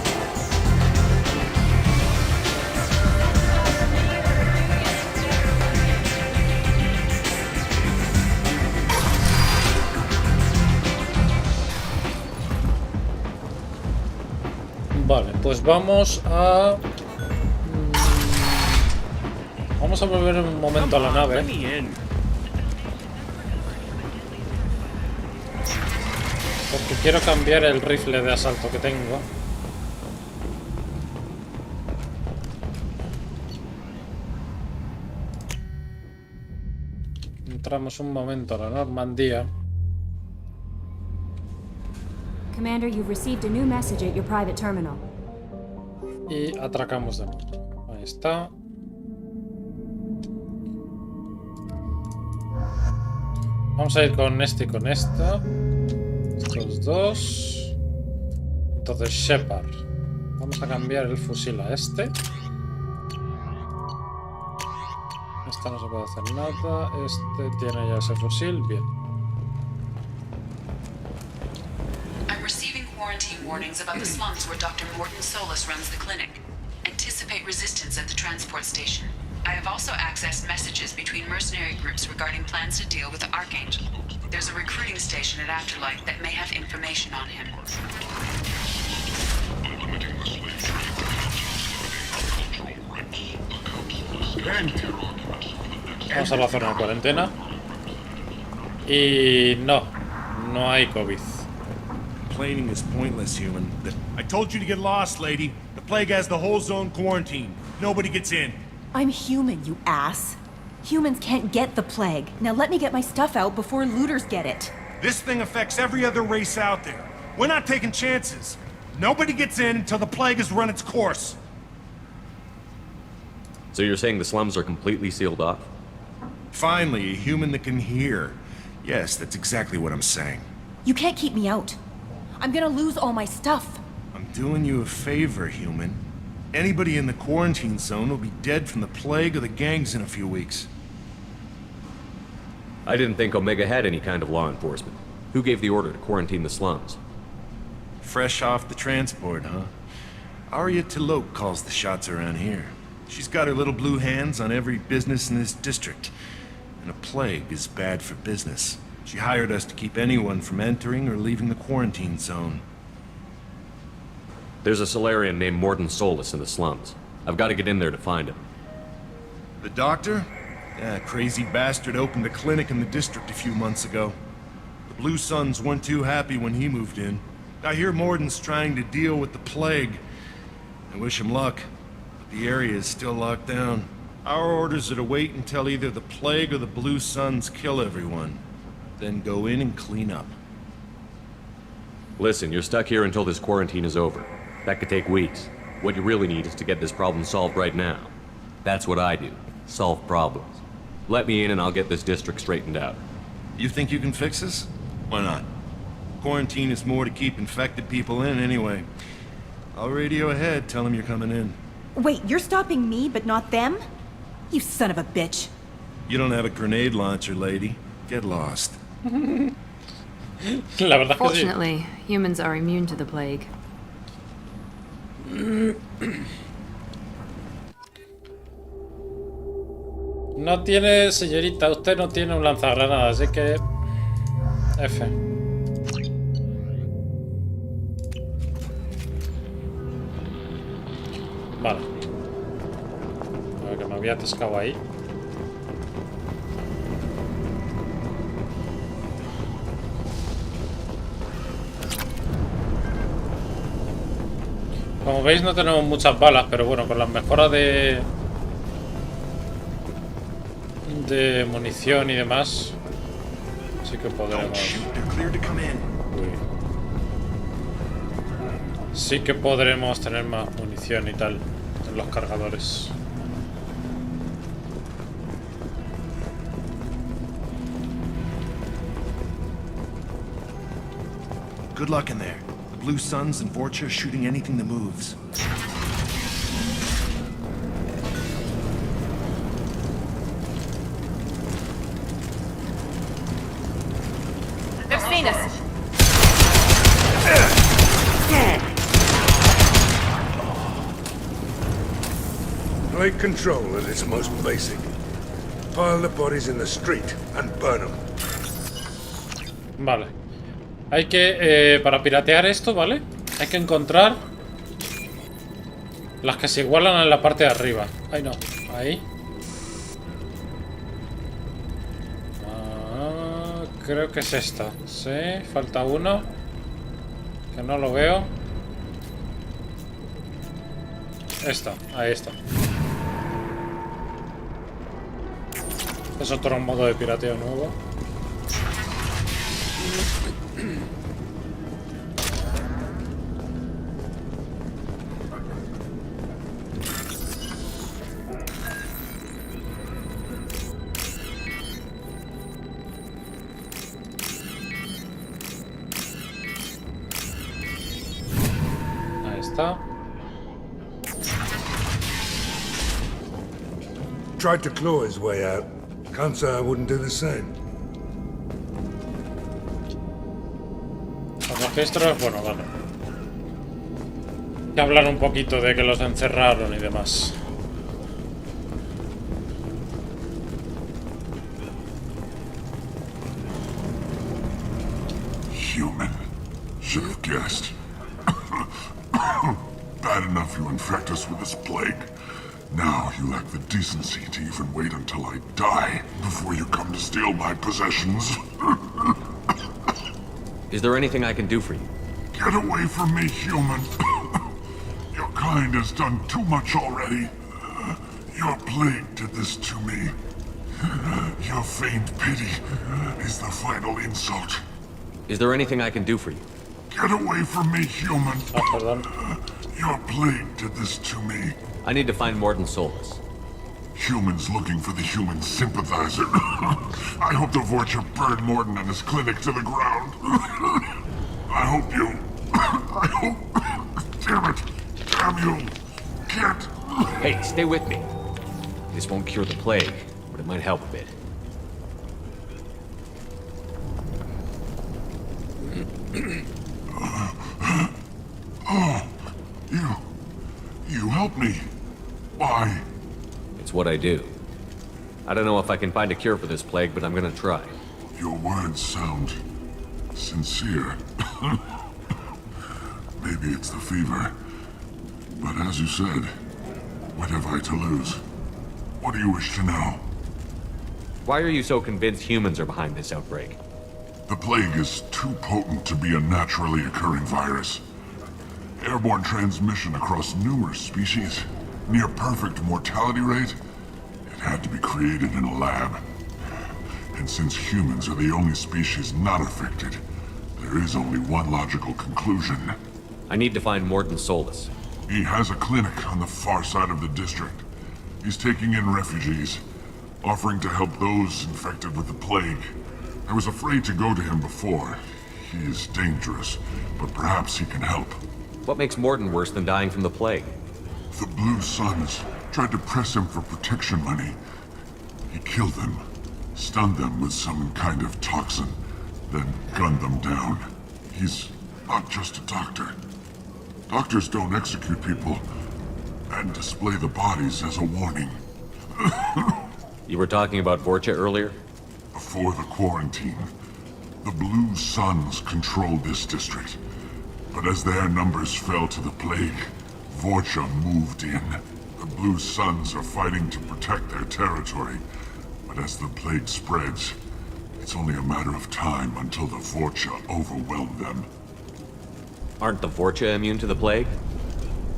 Vale, pues vamos a... Vamos a volver un momento a la nave. Porque quiero cambiar el rifle de asalto que tengo. Entramos un momento a la Normandía. Commander, you've received a new message at your private terminal. Y atracamos de nuevo. Ahí está. Vamos a ir con este y con esta. Estos dos. Entonces, Shepard. Vamos a cambiar el fusil a este. Esta no se puede hacer nada. Este tiene ya ese fusil. Bien. Quarantine warnings about the slums where Dr. Morton Solus runs the clinic. Anticipate resistance at the transport station. I have also accessed messages between mercenary groups regarding plans to deal with the Archangel. There's a recruiting station at Afterlife that may have information on him. Vamos a la zona de cuarentena. Y no hay COVID. Complaining is pointless, human. I told you to get lost, lady. The plague has the whole zone quarantined. Nobody gets in. I'm human, you ass. Humans can't get the plague. Now let me get my stuff out before looters get it. This thing affects every other race out there. We're not taking chances. Nobody gets in until the plague has run its course. So you're saying the slums are completely sealed off? Finally, a human that can hear. Yes, that's exactly what I'm saying. You can't keep me out. I'm gonna lose all my stuff. I'm doing you a favor, human. Anybody in the quarantine zone will be dead from the plague or the gangs in a few weeks. I didn't think Omega had any kind of law enforcement. Who gave the order to quarantine the slums? Fresh off the transport, huh? Arya Tilok calls the shots around here. She's got her little blue hands on every business in this district. And a plague is bad for business. She hired us to keep anyone from entering or leaving the quarantine zone. There's a Solarian named Morden Solus in the slums. I've got to get in there to find him. The doctor? Yeah, crazy bastard opened a clinic in the district a few months ago. The Blue Suns weren't too happy when he moved in. I hear Morden's trying to deal with the plague. I wish him luck, but the area is still locked down. Our orders are to wait until either the plague or the Blue Suns kill everyone. Then go in and clean up. Listen, you're stuck here until this quarantine is over. That could take weeks. What you really need is to get this problem solved right now. That's what I do. Solve problems. Let me in and I'll get this district straightened out. You think you can fix this? Why not? Quarantine is more to keep infected people in anyway. I'll radio ahead, tell them you're coming in. Wait, you're stopping me, but not them? You son of a bitch. You don't have a grenade launcher, lady. Get lost. La verdad que sí. Fortunately, humans are immune to the plague. No tiene, señorita, usted no tiene un lanzagranadas, así que... F. Vale. A ver, que me había atascado ahí. Como veis no tenemos muchas balas, pero bueno, con las mejoras de munición y demás, sí que podremos... Sí que podremos tener más munición y tal en los cargadores. Good luck in there. The Blue Suns and Vorcha shooting anything that moves. They've seen us. Plague control at its most basic. Pile the bodies in the street and burn them. Vale. Hay que, para piratear esto, ¿vale? Hay que encontrar las que se igualan en la parte de arriba. Ay, no. Ahí. Creo que es esta. Sí, falta uno. Que no lo veo. Esta, ahí está. Es otro modo de pirateo nuevo. Ahí está. Tried to claw his way out. Can't say I wouldn't do the same. Los registros, bueno, vale. Hay que hablar un poquito de que los encerraron y demás. Human. Should have guessed. Bad enough you infect us with this plague. Now you lack the decency to even wait until I die before you come to steal my possessions. Is there anything I can do for you? Get away from me, human. Your kind has done too much already. Your plague did this to me. Your feigned pity is the final insult. Is there anything I can do for you? Get away from me, human. Perdón. Your plague did this to me. I need to find Morden Solus. Humans looking for the human sympathizer. I hope the Vorcha burned Morton and his clinic to the ground. I hope you... I hope... Damn it! Damn you! Can't... Hey, stay with me. This won't cure the plague, but it might help a bit. Oh, you helped me. Why? It's what I do. I don't know if I can find a cure for this plague, but I'm gonna try. Your words sound sincere. Maybe it's the fever. But as you said, what have I to lose? What do you wish to know? Why are you so convinced humans are behind this outbreak? The plague is too potent to be a naturally occurring virus. Airborne transmission across numerous species, near perfect mortality rate. It had to be created in a lab. And since humans are the only species not affected, there is only one logical conclusion. I need to find Morton Solus. He has a clinic on the far side of the district. He's taking in refugees, offering to help those infected with the plague. I was afraid to go to him before. He is dangerous, but perhaps he can help. What makes Morton worse than dying from the plague? The Blue Suns tried to press him for protection money. He killed them, stunned them with some kind of toxin, then gunned them down. He's not just a doctor. Doctors don't execute people and display the bodies as a warning. You were talking about Vorcha earlier? Before the quarantine, the Blue Suns controlled this district. But as their numbers fell to the plague, Vorcha moved in. The Blue Suns are fighting to protect their territory. But as the plague spreads, it's only a matter of time until the Vorcha overwhelm them. Aren't the Vorcha immune to the plague?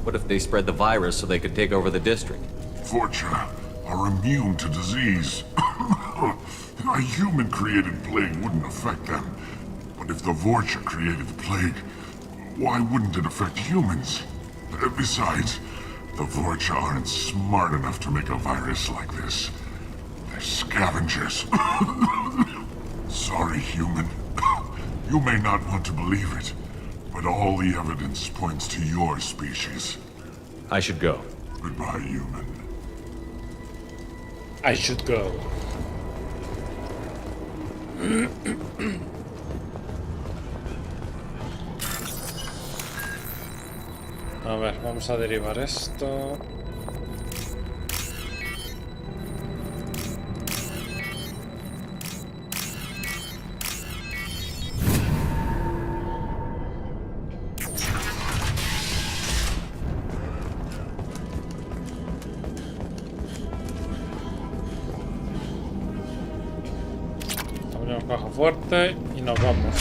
What if they spread the virus so they could take over the district? Vorcha are immune to disease. A human-created plague wouldn't affect them. But if the Vorcha created the plague, why wouldn't it affect humans? Besides, the Vorcha aren't smart enough to make a virus like this. They're scavengers. Sorry, human. You may not want to believe it, but all the evidence points to your species. I should go. Goodbye, human. I should go. A ver, vamos a derivar esto. Abrimos caja fuerte y nos vamos.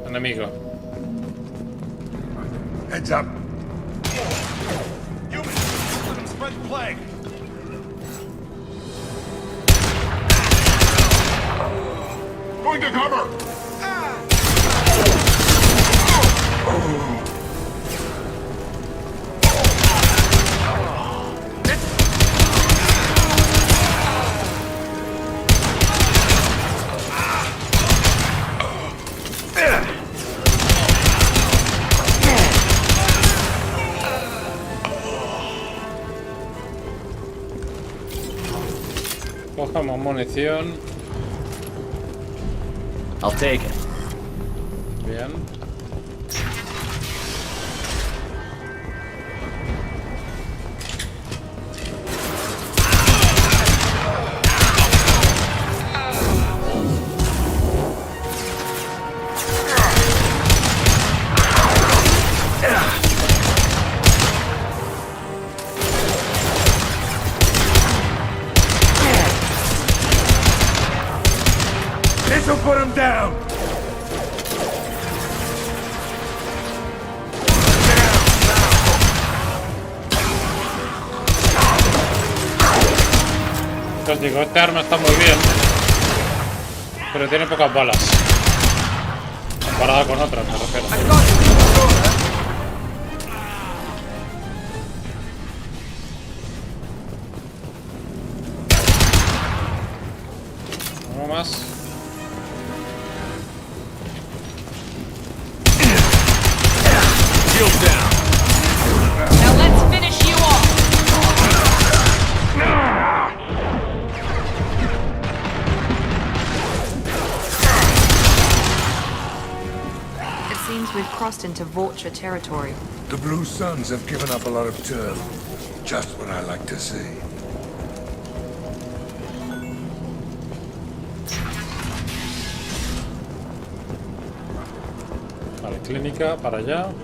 Enemigo. Heads up. Humans, let them spread the plague. Going to cover! Cojamos munición. I'll take it. Bien. This'll put him down. Que os digo, este arma está muy bien, pero tiene pocas balas. Comparada con otras, me refiero. Uno más. Now let's finish you off. It seems we've crossed into Vulture territory. The Blue Suns have given up a lot of turf. Just what I like to see. Vale, clínica para allá.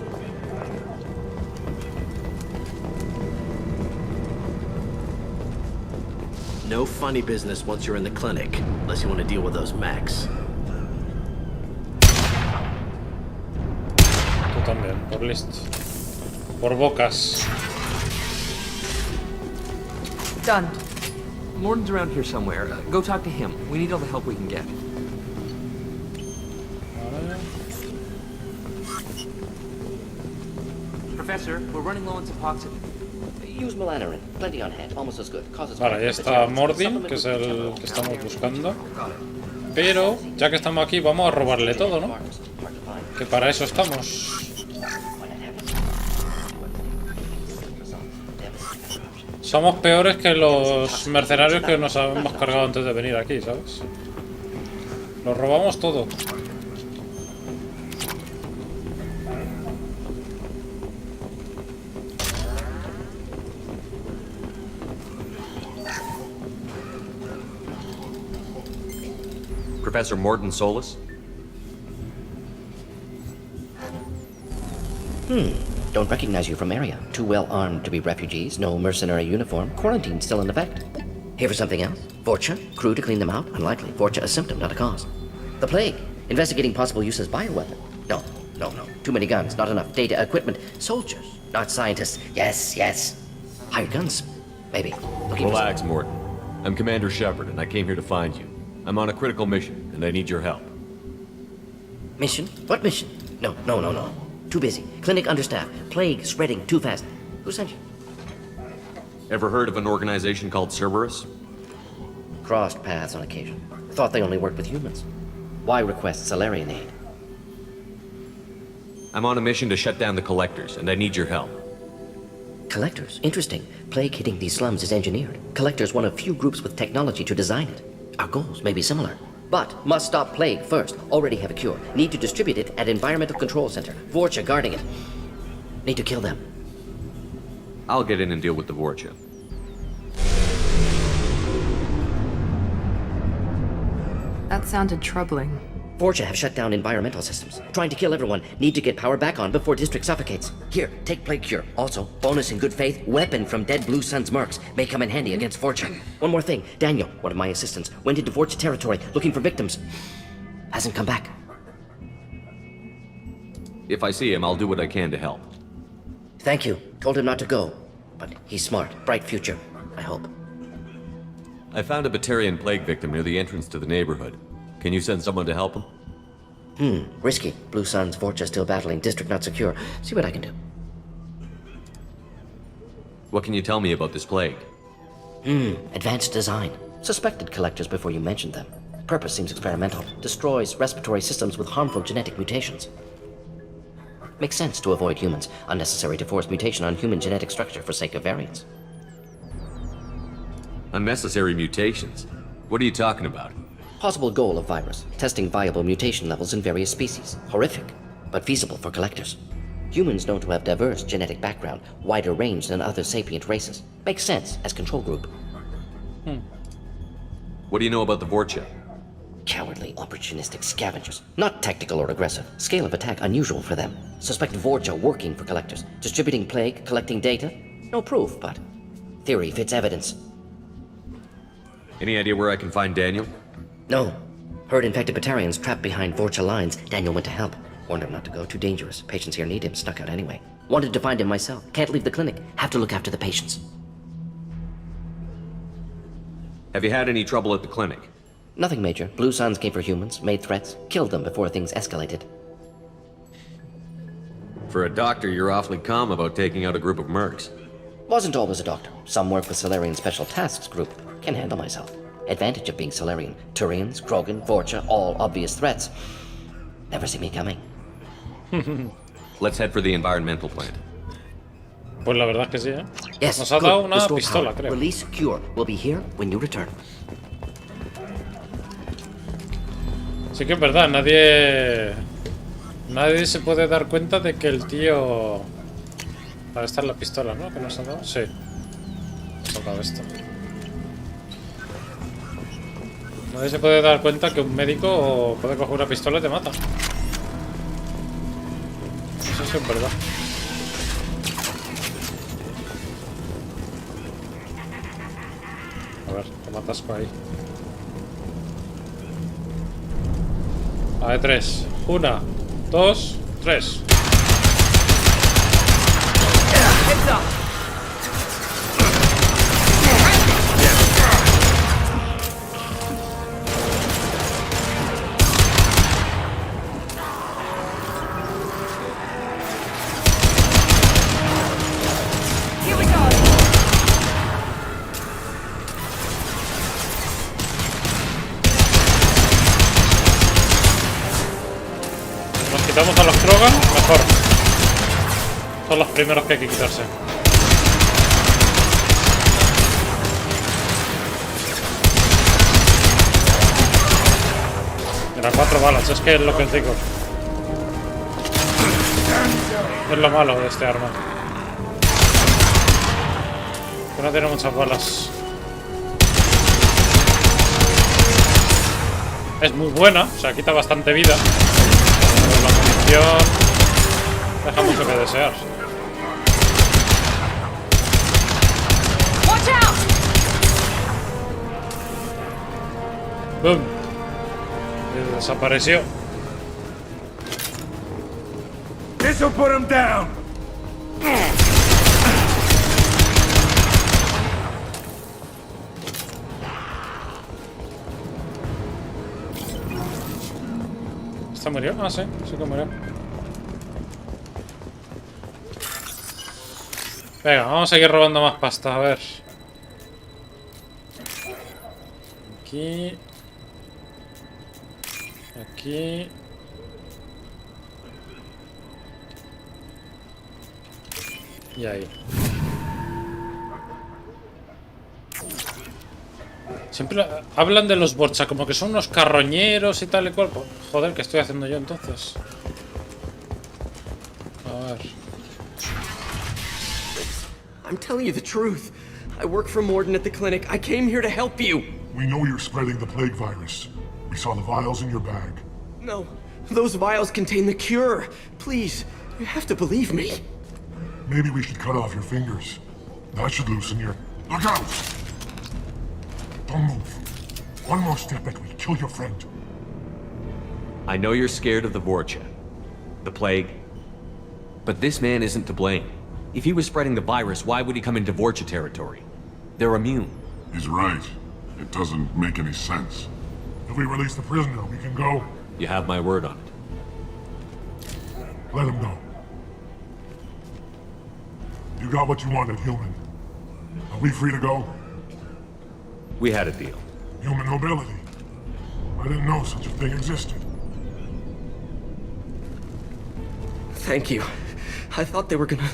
No funny business once you're in the clinic, unless you want to deal with those mechs. Tú también, por listo. Por bocas. Done. Morton's around here somewhere. Go talk to him. We need all the help we can get. Professor, we're running low on Suboxone. Use Melanorin. Plenty on hand. Almost as good. Causes Vale, ahí está Mordin, que es el que estamos buscando. Pero, ya que estamos aquí, vamos a robarle todo, ¿no? Que para eso estamos. Somos peores que los mercenarios que nos hemos cargado antes de venir aquí, ¿sabes? Lo robamos todo. Professor Morton Solus? Don't recognize you from area. Too well armed to be refugees, no mercenary uniform, quarantine still in effect. Here for something else? Vorcha? Crew to clean them out? Unlikely. Vorcha a symptom, not a cause. The plague? Investigating possible use as bioweapon? No. Too many guns, not enough data, equipment. Soldiers, not scientists. Yes. Hired guns? Maybe. Relax, Morton. I'm Commander Shepard, and I came here to find you. I'm on a critical mission, and I need your help. Mission? What mission? No. Too busy. Clinic understaffed. Plague spreading too fast. Who sent you? Ever heard of an organization called Cerberus? Crossed paths on occasion. Thought they only worked with humans. Why request Salarian aid? I'm on a mission to shut down the Collectors, and I need your help. Collectors? Interesting. Plague hitting these slums is engineered. Collectors one of few groups with technology to design it. Our goals may be similar. But must stop plague first. Already have a cure. Need to distribute it at Environmental Control Center. Vorcha guarding it. Need to kill them. I'll get in and deal with the Vorcha. That sounded troubling. Vorcha have shut down environmental systems. Trying to kill everyone. Need to get power back on before district suffocates. Here, take plague cure. Also, bonus in good faith, weapon from dead Blue Sun's mercs. May come in handy against Vorcha. One more thing. Daniel, one of my assistants, went into Vorcha territory looking for victims. Hasn't come back. If I see him, I'll do what I can to help. Thank you. Told him not to go. But he's smart. Bright future. I hope. I found a Batarian plague victim near the entrance to the neighborhood. Can you send someone to help him? Risky. Blue Sun's Vorcha still battling. District not secure. See what I can do. What can you tell me about this plague? Advanced design. Suspected collectors before you mentioned them. Purpose seems experimental. Destroys respiratory systems with harmful genetic mutations. Makes sense to avoid humans. Unnecessary to force mutation on human genetic structure for sake of variance. Unnecessary mutations? What are you talking about? Possible goal of virus. Testing viable mutation levels in various species. Horrific, but feasible for collectors. Humans known to have diverse genetic background, wider range than other sapient races. Makes sense as control group. What do you know about the Vorcha? Cowardly, opportunistic scavengers. Not tactical or aggressive. Scale of attack unusual for them. Suspect Vorcha working for collectors. Distributing plague, collecting data. No proof, but theory fits evidence. Any idea where I can find Daniel? No. Heard infected Batarians trapped behind Vorcha lines. Daniel went to help. Warned him not to go. Too dangerous. Patients here need him. Snuck out anyway. Wanted to find him myself. Can't leave the clinic. Have to look after the patients. Have you had any trouble at the clinic? Nothing major. Blue Suns came for humans, made threats, killed them before things escalated. For a doctor, you're awfully calm about taking out a group of mercs. Wasn't always a doctor. Some work with Solarian Special Tasks Group. Can handle myself. Advantage of being Solarian. Turians, Krogan, Vorcha, all obvious threats. Never see me coming. Let's head for the environmental plant. Pues la verdad es que sí, ¿eh? Yes, Nos ha dado good. una Restore pistola, power. creo. Release Cure. We'll be here when you return. Sí que es verdad, nadie se puede dar cuenta de que el tío... Para estar la pistola, ¿no? ¿Que nos ha dado? Sí. Nos ha dado esto. Nadie se puede dar cuenta que un médico puede coger una pistola y te mata. Eso sí es verdad. A ver, toma atasco ahí. A ver, 3. 1, 2, 3. Nos quitamos a los Krogan, mejor. Son los primeros que hay que quitarse. Eran 4 balas, es que es lo que os digo. Es lo malo de este arma. Que no tiene muchas balas. Es muy buena, o sea, quita bastante vida. Pero la munición deja mucho que desear. ¡Bum! Y desapareció. This'll put him down. ¿Este murió? Ah, sí, sí que murió. Venga, vamos a seguir robando más pasta, a ver. Aquí. Aquí. Y ahí. Siempre hablan de los Vorcha como que son unos carroñeros y tal y cual. Joder, ¿qué estoy haciendo yo entonces? A ver. I'm telling you the truth. I work for Morden at the clinic. I came here to help you. We know you're spreading the plague virus. We saw the vials in your bag. No, those vials contain the cure. Please, you have to believe me. Maybe we should cut off your fingers. That should loosen your... Look out! Don't move. One more step and we kill your friend. I know you're scared of the Vorcha, the plague, but this man isn't to blame. If he was spreading the virus, why would he come into Vorcha territory? They're immune. He's right. It doesn't make any sense. If we release the prisoner, we can go. You have my word on it. Let him go. You got what you wanted, human. Are we free to go? We had a deal. Human nobility. I didn't know such a thing existed. Thank you. I thought they were gonna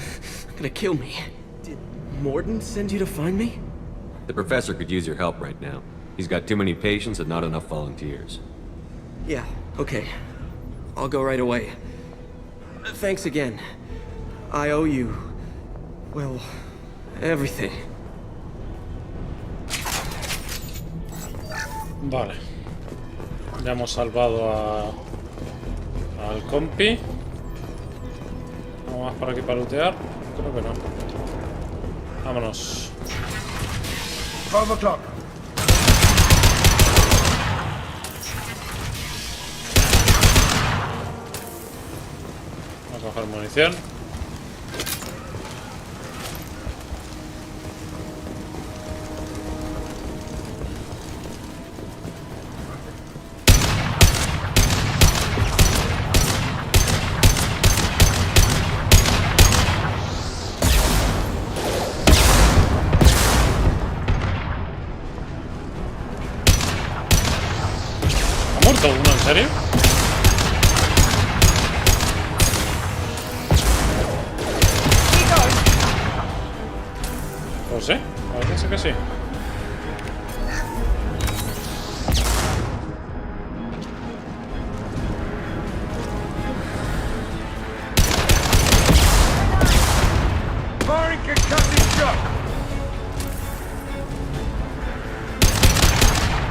kill me. Did Morden send you to find me? The professor could use your help right now. He's got too many patients and not enough volunteers. Yeah, okay. I'll go right away. Thanks again. I owe you... well, everything. Vale. Ya hemos salvado al compi. Vamos más por aquí para lootear. Creo que no. Vámonos. 12 o'clock. Vamos a coger munición. ¿No, en serio? Pues sí, parece que sí.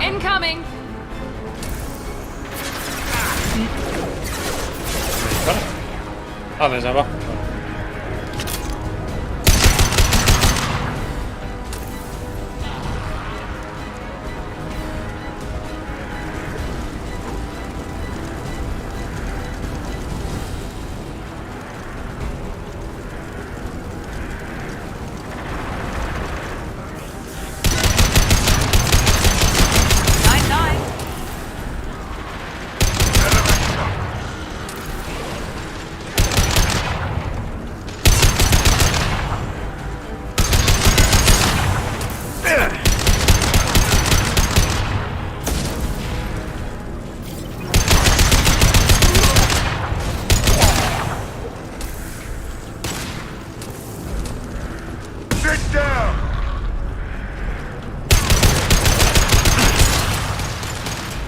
Incoming! Ah, desde abajo.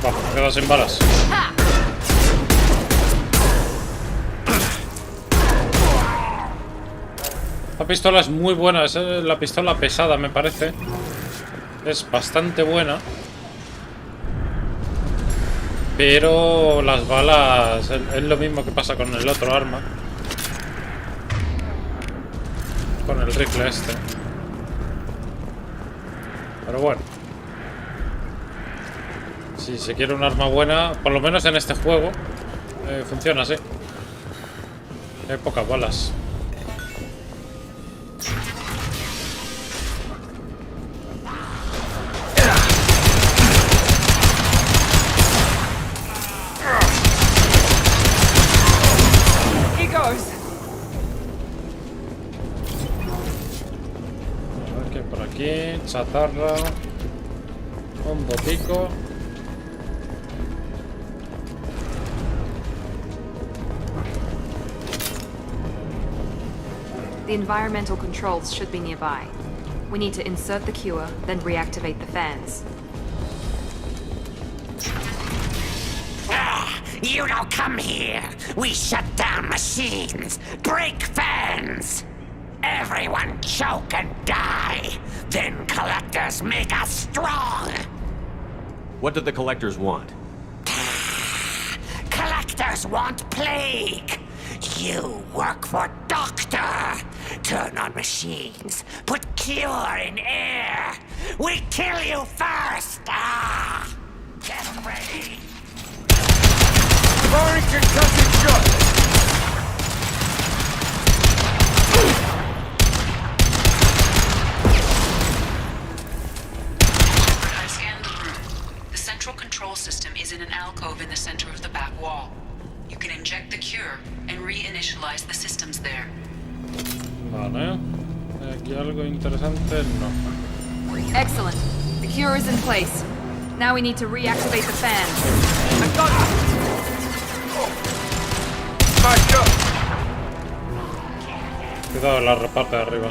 Va, me he quedado sin balas. La pistola es muy buena, es la pistola pesada, me parece. Es bastante buena. Pero las balas es lo mismo que pasa con el otro arma. Con el rifle este. Pero bueno. Si se quiere un arma buena, por lo menos en este juego, funciona así. Hay pocas balas. A ver qué hay por aquí. Chatarra. Un botico. The environmental controls should be nearby. We need to insert the cure, then reactivate the fans. You don't come here. We shut down machines, break fans. Everyone choke and die. Then collectors make us strong. What do the collectors want? Collectors want plague. You work for Doctor. Turn on machines. Put cure in air. We kill you first. Get ready. Firing concussive shot. I scanned the room. The central control system is in an alcove in the center of the back wall. You can inject the cure and reinitialize the systems there. Vale. Aquí algo interesante, no. Excellent. The cure is in place. Now we need to reactivate the fans. I've got it! Cuidado en la reparte de arriba.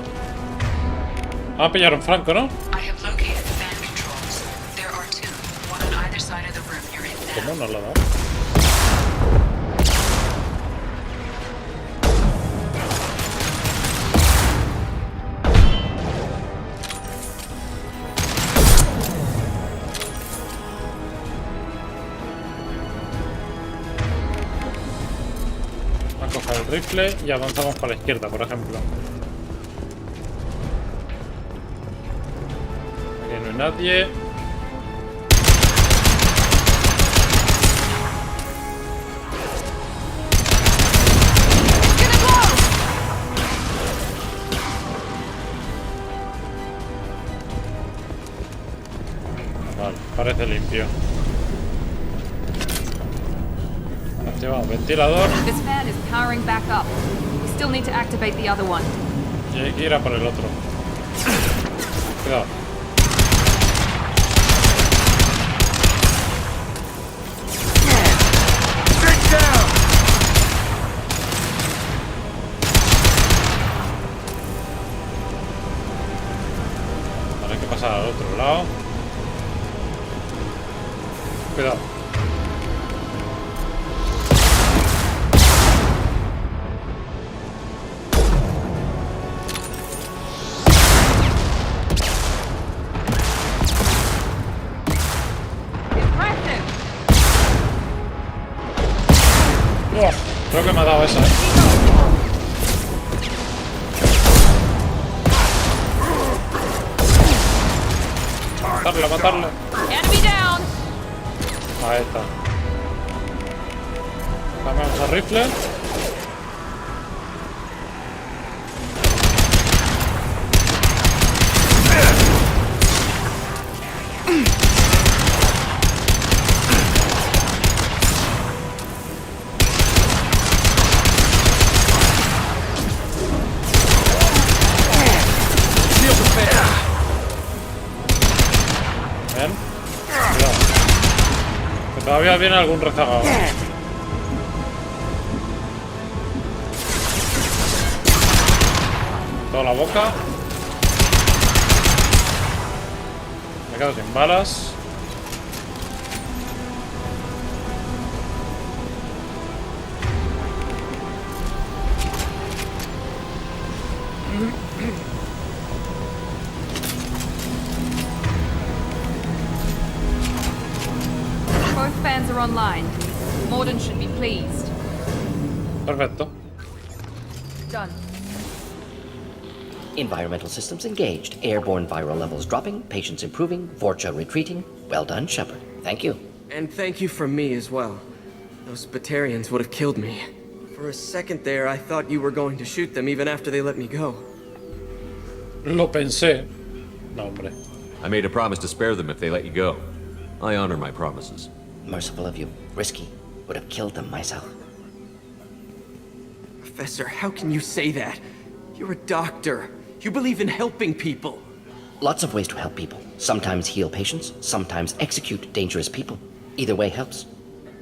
Ah, pillaron Franco, ¿no? I have located the fan controls. There are two, one on either side of the room you're in now. ¿Cómo no la da? El rifle y avanzamos para la izquierda, por ejemplo. Aquí no hay nadie. Vale, parece limpio. Activado ventilador. This fan is powering back up. We still need to activate the other one. Y hay que ir a por el otro. Cuidado. lado. Cuidado. Creo que me ha dado esa, Matarla, matarla. Ahí está. Cambiamos al rifle. Bien. Cuidado. Que todavía viene algún rezagado. Toda la boca. Me quedo sin balas. Both fans are online. Morden should be pleased. Perfecto. Done. Environmental systems engaged. Airborne viral levels dropping. Patients improving. Vorcha retreating. Well done, Shepard. Thank you. And thank you from me as well. Those Batarians would have killed me. For a second there, I thought you were going to shoot them even after they let me go. Lo pensé. No, hombre. I made a promise to spare them if they let you go. I honor my promises. Merciful of you. Risky. Would have killed them myself. Professor, how can you say that? You're a doctor. You believe in helping people. Lots of ways to help people. Sometimes heal patients, sometimes execute dangerous people. Either way helps.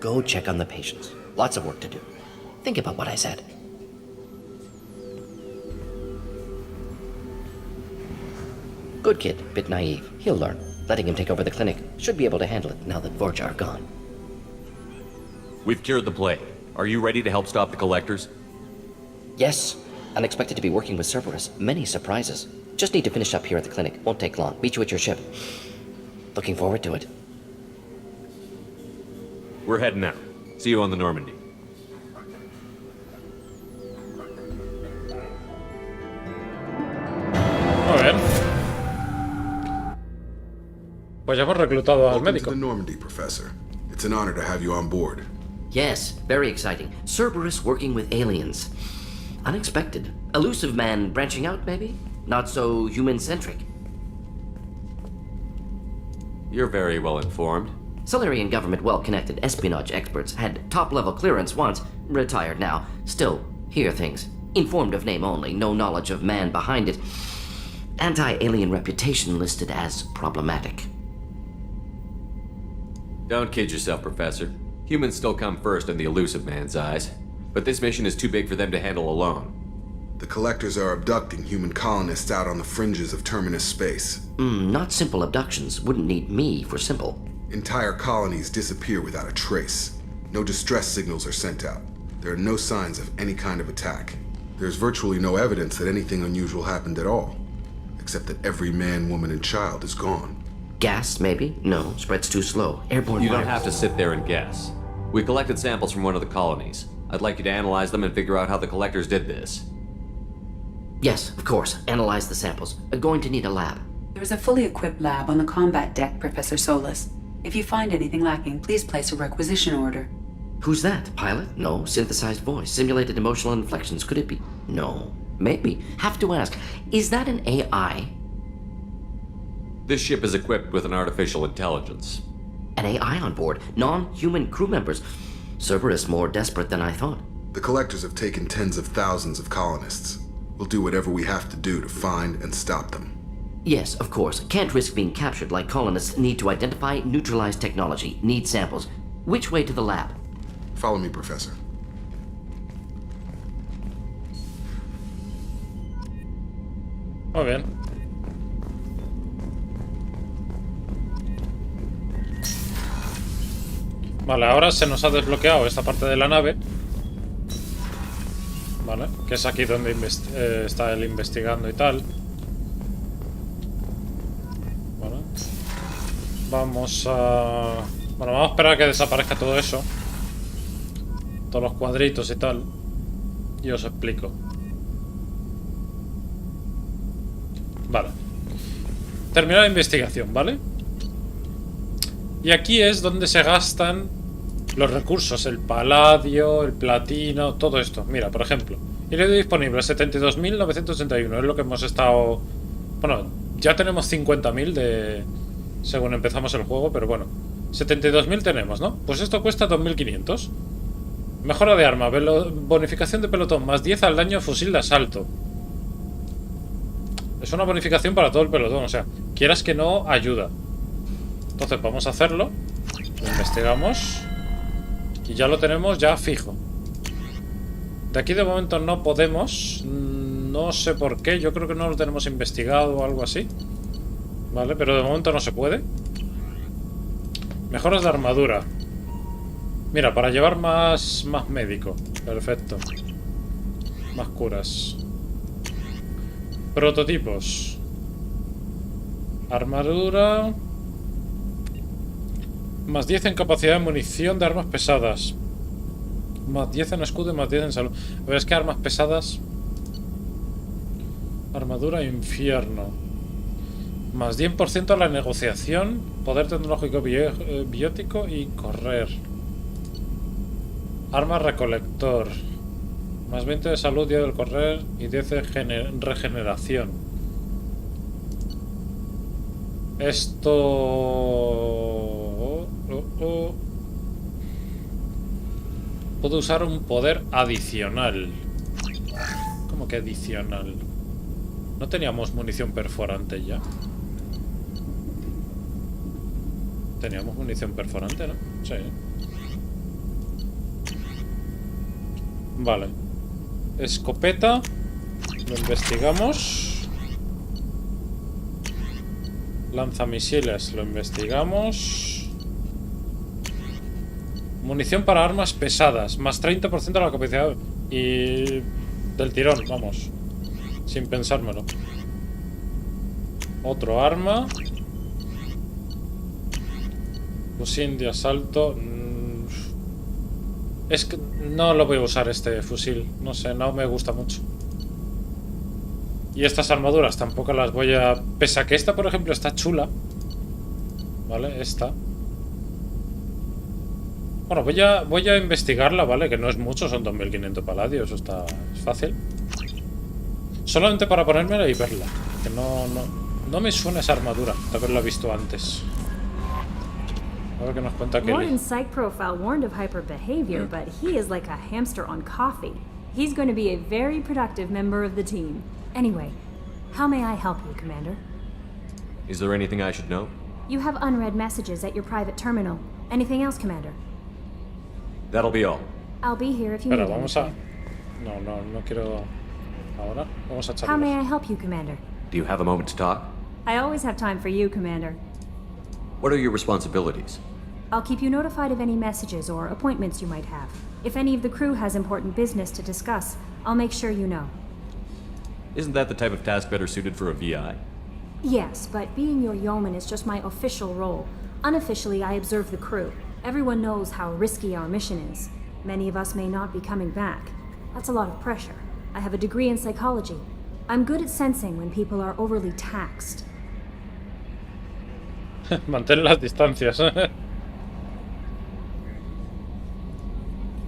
Go check on the patients. Lots of work to do. Think about what I said. Good kid, bit naive. He'll learn. Letting him take over the clinic. Should be able to handle it now that Vorcha are gone. We've cured the plague. Are you ready to help stop the collectors? Yes. Unexpected to be working with Cerberus. Many surprises. Just need to finish up here at the clinic. Won't take long. Meet you at your ship. Looking forward to it. We're heading out. See you on the Normandy. Muy bien. Pues ya hemos reclutado al Welcome médico. to the Normandy, Professor. It's an honor to have you on board. Yes, very exciting. Cerberus working with aliens. Unexpected. Elusive man branching out, maybe? Not so human-centric. You're very well informed. Solarian government well-connected espionage experts had top-level clearance once, retired now. Still, hear things. Informed of name only, no knowledge of man behind it. Anti-alien reputation listed as problematic. Don't kid yourself, Professor. Humans still come first in the elusive man's eyes. But this mission is too big for them to handle alone. The Collectors are abducting human colonists out on the fringes of Terminus space. Not simple abductions. Wouldn't need me for simple. Entire colonies disappear without a trace. No distress signals are sent out. There are no signs of any kind of attack. There's virtually no evidence that anything unusual happened at all. Except that every man, woman, and child is gone. Gas, maybe? No, spreads too slow. Airborne You don't virus. have to sit there and guess. We collected samples from one of the colonies. I'd like you to analyze them and figure out how the Collectors did this. Yes, of course. Analyze the samples. Going to need a lab. There is a fully equipped lab on the combat deck, Professor Solis. If you find anything lacking, please place a requisition order. Who's that? Pilot? No. Synthesized voice. Simulated emotional inflections. Could it be? No. Maybe. Have to ask. Is that an AI? This ship is equipped with an artificial intelligence. An AI on board. Non-human crew members. Cerberus more desperate than I thought. The Collectors have taken tens of thousands of colonists. We'll do whatever we have to do to find and stop them. Yes, of course. Can't risk being captured like colonists need to identify, neutralize technology, need samples. Which way to the lab? Follow me, Professor. Muy bien. Vale, ahora se nos ha desbloqueado esta parte de la nave. Vale, que es aquí donde está él investigando y tal. Vale. Vamos a... Bueno, vamos a esperar a que desaparezca todo eso. Todos los cuadritos y tal. Y os explico. Vale. Terminar la investigación, ¿vale? Y aquí es donde se gastan los recursos. El paladio, el platino, todo esto. Mira, por ejemplo, Heredia disponible 72.981. Es lo que hemos estado... Bueno, ya tenemos 50.000 de... según empezamos el juego, pero bueno. 72.000 tenemos, ¿no? Pues esto cuesta 2.500. Mejora de arma, bonificación de pelotón, más 10 al daño fusil de asalto. Es una bonificación para todo el pelotón, o sea, quieras que no, ayuda. Entonces vamos a hacerlo. Lo investigamos. Y ya lo tenemos ya fijo. De aquí de momento no podemos. No sé por qué, yo creo que no lo tenemos investigado o algo así. Vale, pero de momento no se puede. Mejoras de armadura. Mira, para llevar más médico. Perfecto. Más curas. Prototipos. Armadura. Más 10 en capacidad de munición de armas pesadas. Más 10 en escudo y más 10 en salud. Pero es que armas pesadas... Armadura infierno. Más 10% a la negociación. Poder tecnológico biótico y correr. Arma recolector. Más 20 de salud, 10 del correr y 10 de regeneración. Esto... Puedo usar un poder adicional. ¿Cómo que adicional? ¿No teníamos munición perforante ya? Teníamos munición perforante, ¿no? Sí. Vale. Escopeta. Lo investigamos. Lanzamisiles. Lo investigamos. Munición para armas pesadas. Más 30% de la capacidad. Y... del tirón, vamos. Sin pensármelo. Otro arma. Fusil de asalto. Es que no lo voy a usar este fusil. No sé, no me gusta mucho. Y estas armaduras tampoco las voy a... Pese a que esta, por ejemplo, está chula. ¿Vale? Esta. Bueno, voy a investigarla, ¿vale? Que no es mucho, son 2.500 paladios. Eso está... es fácil. Solamente para ponérmela y verla. Que no me suena esa armadura de haberla visto antes. A ver qué nos cuenta Kelly. Morton's psych profile warned of hyper behavior, but he is like a hamster on coffee. He's going to be a very productive member of the team. Anyway, how may I help you, Commander? Is there anything I should know? You have unread messages at your private terminal. Anything else, Commander? That'll be all. I'll be here if you need vamos a... anything. No quiero... Ahora vamos a How may I echarlo. help you, Commander? Do you have a moment to talk? I always have time for you, Commander. What are your responsibilities? I'll keep you notified of any messages or appointments you might have. If any of the crew has important business to discuss, I'll make sure you know. Isn't that the type of task better suited for a VI? Yes, but being your yeoman is just my official role. Unofficially, I observe the crew. Everyone knows how risky our mission is. Many of us may not be coming back. That's a lot of pressure. I have a degree in psychology. I'm good at sensing when people are overly taxed. Mantén las distancias.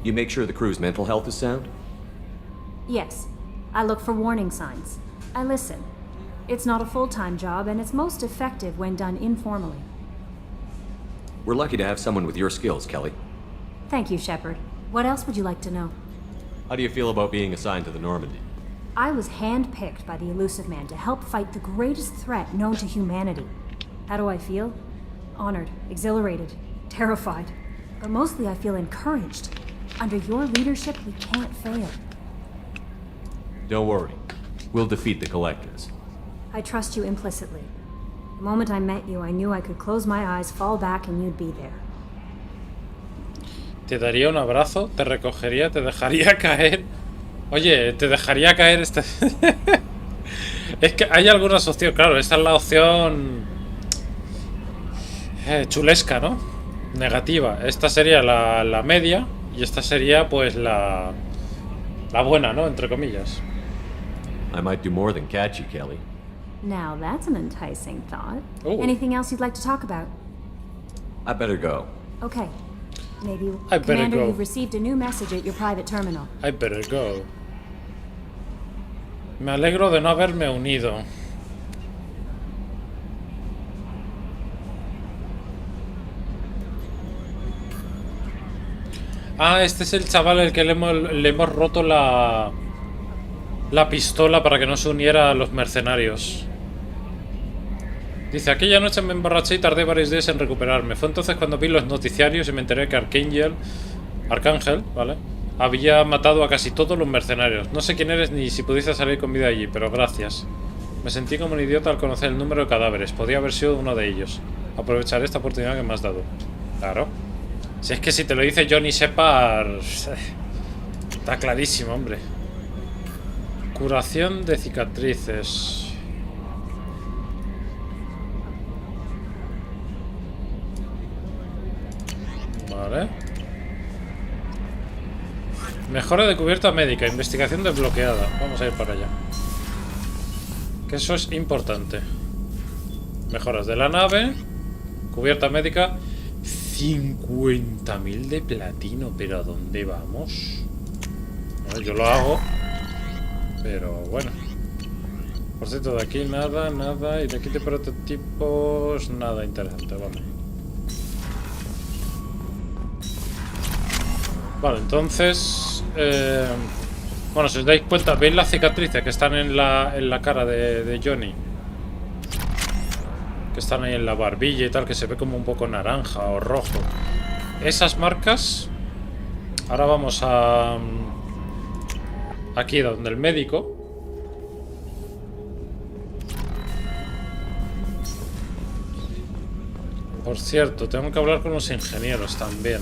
You make sure the crew's mental health is sound? Yes, I look for warning signs. I listen. It's not a full-time job, and it's most effective when done informally. We're lucky to have someone with your skills, Kelly. Thank you, Shepard. What else would you like to know? How do you feel about being assigned to the Normandy? I was handpicked by the Elusive Man to help fight the greatest threat known to humanity. How do I feel? Honored, exhilarated, terrified. But mostly I feel encouraged. Under your leadership, we can't fail. Don't worry. We'll defeat the Collectors. I trust you implicitly. The moment I met you, I knew I could close my eyes, fall back, and you'd be there. Te daría un abrazo, te recogería, te dejaría caer. Oye, te dejaría caer este... Es que hay algunas opciones, claro, esta es la opción chulesca, ¿no? Negativa. Esta sería la media y esta sería pues la buena, ¿no? Entre comillas. I might do more than catch you, Kelly. Now that's an enticing thought. Ooh. Anything else you'd like to talk about? I better go. Okay. Maybe. I better Commander, go. you've received a new message at your private terminal. I better go. Me alegro de no haberme unido. Ah, este es el chaval al que le hemos roto la pistola para que no se uniera a los mercenarios. Dice, aquella noche me emborraché y tardé varios días en recuperarme. Fue entonces cuando vi los noticiarios y me enteré que Arcángel, ¿vale? Había matado a casi todos los mercenarios. No sé quién eres ni si pudiste salir con vida allí, pero gracias. Me sentí como un idiota al conocer el número de cadáveres. Podía haber sido uno de ellos. Aprovecharé esta oportunidad que me has dado. Claro. Si es que si te lo dice Johnny Shepard... Está clarísimo, hombre. Curación de cicatrices. Vale. Mejora de cubierta médica. Investigación desbloqueada. Vamos a ir para allá. Que eso es importante. Mejoras de la nave. Cubierta médica. 50.000 de platino. ¿Pero a dónde vamos? Bueno, yo lo hago. Pero bueno. Por cierto, de aquí nada, nada. Y de aquí de prototipos, nada interesante. Vale. Vale, entonces... bueno, si os dais cuenta, ¿veis las cicatrices que están en la cara de Johnny? Que están ahí en la barbilla y tal, que se ve como un poco naranja o rojo. Esas marcas... Ahora vamos a... aquí donde el médico... Por cierto, tengo que hablar con los ingenieros también.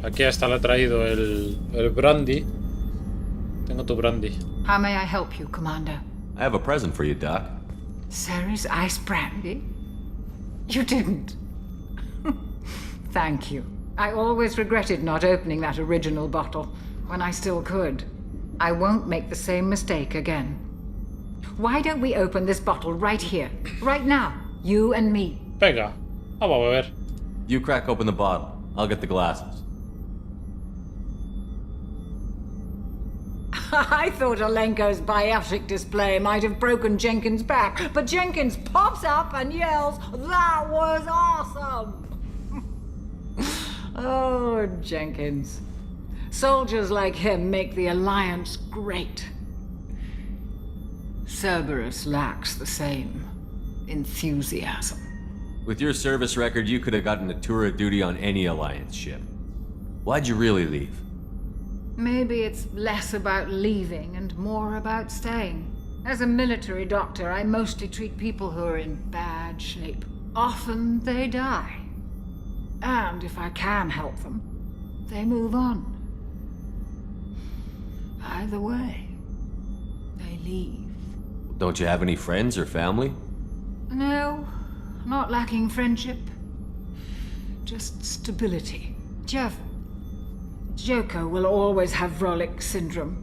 Aquí hasta le he traído el brandy. Tengo tu brandy. How may I help you, Commander? I have a present for you, Doc. Sarah's ice brandy? You didn't. Thank you. I always regretted not opening that original bottle when I still could. I won't make the same mistake again. Why don't we open this bottle right here, right now, you and me? Venga, vamos a beber. You crack open the bottle. I'll get the glasses. I thought Alenko's biotic display might have broken Jenkins' back, but Jenkins pops up and yells, "That was awesome!" Oh, Jenkins. Soldiers like him make the Alliance great. Cerberus lacks the same enthusiasm. With your service record, you could have gotten a tour of duty on any Alliance ship. Why'd you really leave? Maybe it's less about leaving and more about staying. As a military doctor, I mostly treat people who are in bad shape. Often they die. And if I can help them, they move on. Either way, they leave. Don't you have any friends or family? No, not lacking friendship. Just stability. Jeff, Joko will always have Vrolic syndrome.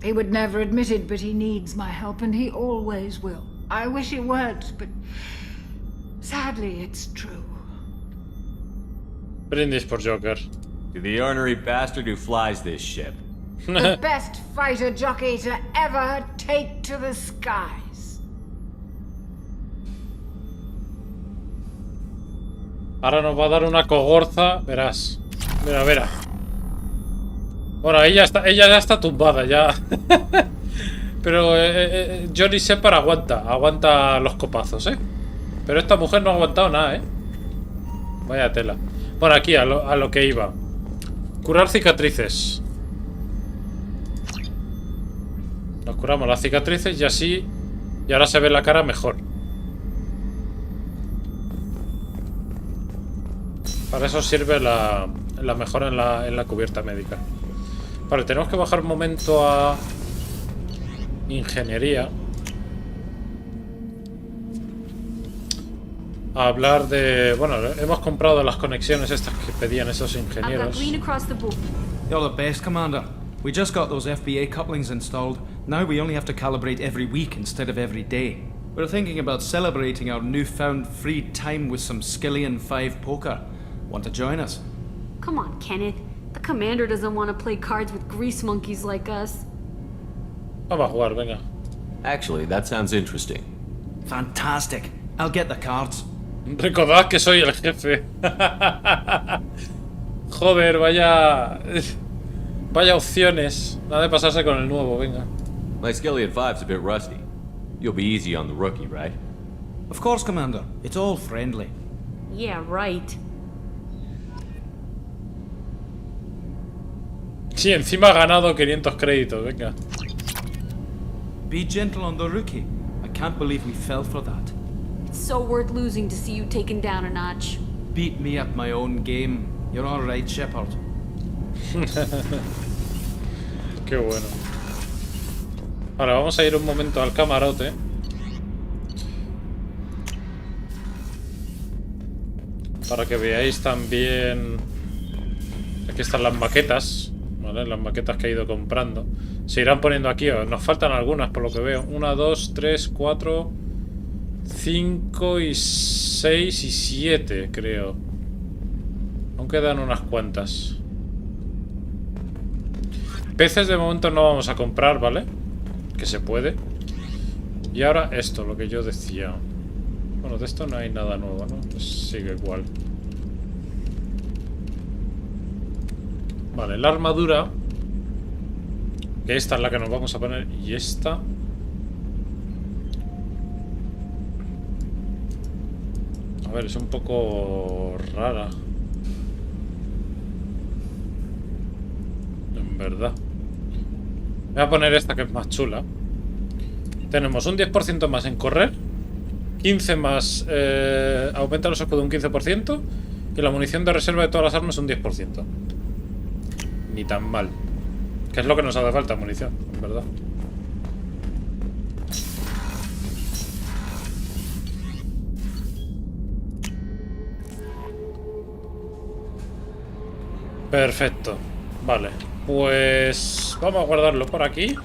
He would never admit it, but he needs my help, and he always will. I wish it weren't, but sadly, it's true. Brindis por Joker. To the ornery bastard who flies this ship. The best fighter jockey to ever take to the skies. Ahora nos va a dar una cogorza, verás. Mira, verá. Bueno, ella ya está tumbada, ya. Pero Johnny Shepard aguanta los copazos, Pero esta mujer no ha aguantado nada, Vaya tela. Bueno, aquí a lo que iba. Curar cicatrices. Nos curamos las cicatrices y así... Y ahora se ve la cara mejor. Para eso sirve la la mejora en la cubierta médica. Vale, tenemos que bajar un momento a ingeniería. A hablar de... Bueno, hemos comprado las conexiones estas que pedían esos ingenieros. You're the best, Commander. We just got those FBA couplings installed. Now we only have to calibrate every week instead of every day. We're thinking about celebrating our newfound free time with some Skillian 5 poker. Want to join us? Come on, Kenneth. The commander doesn't want to play cards with grease monkeys like us. Vamos a jugar, venga. Actually, that sounds interesting. Fantastic. I'll get the cards. Recordad que soy el jefe. Joder, vaya... Vaya opciones. Nada de pasarse con el nuevo, venga. My Skillian 5's a bit rusty. You'll be easy on the rookie, right? Of course, Commander. It's all friendly. Yeah, right. Sí, encima ha ganado 500 créditos, venga. Be gentle on the rookie. I can't believe we fell for that. It's so worth losing to see you taken down a notch. Beat me at my own game. You're all right, Shepard. Qué bueno. Ahora vamos a ir un momento al camarote. Para que veáis también... Aquí están las maquetas, ¿vale? Las maquetas que he ido comprando. Se irán poniendo aquí. Nos faltan algunas por lo que veo. 1, 2, 3, 4, 5 y 6 y 7, creo. Aún quedan unas cuantas. Peces de momento no vamos a comprar, ¿vale? Que se puede. Y ahora esto, lo que yo decía. Bueno, de esto no hay nada nuevo, ¿no? Pues sigue igual. Vale, la armadura. Que esta es la que nos vamos a poner. Y esta. A ver, es un poco rara. En verdad. Voy a poner esta que es más chula. Tenemos un 10% más en correr. 15 más... aumenta los escudos un 15%. Y la munición de reserva de todas las armas un 10%. Ni tan mal. Que es lo que nos hace falta, munición, en verdad. Perfecto. Vale. Pues vamos a guardarlo por aquí.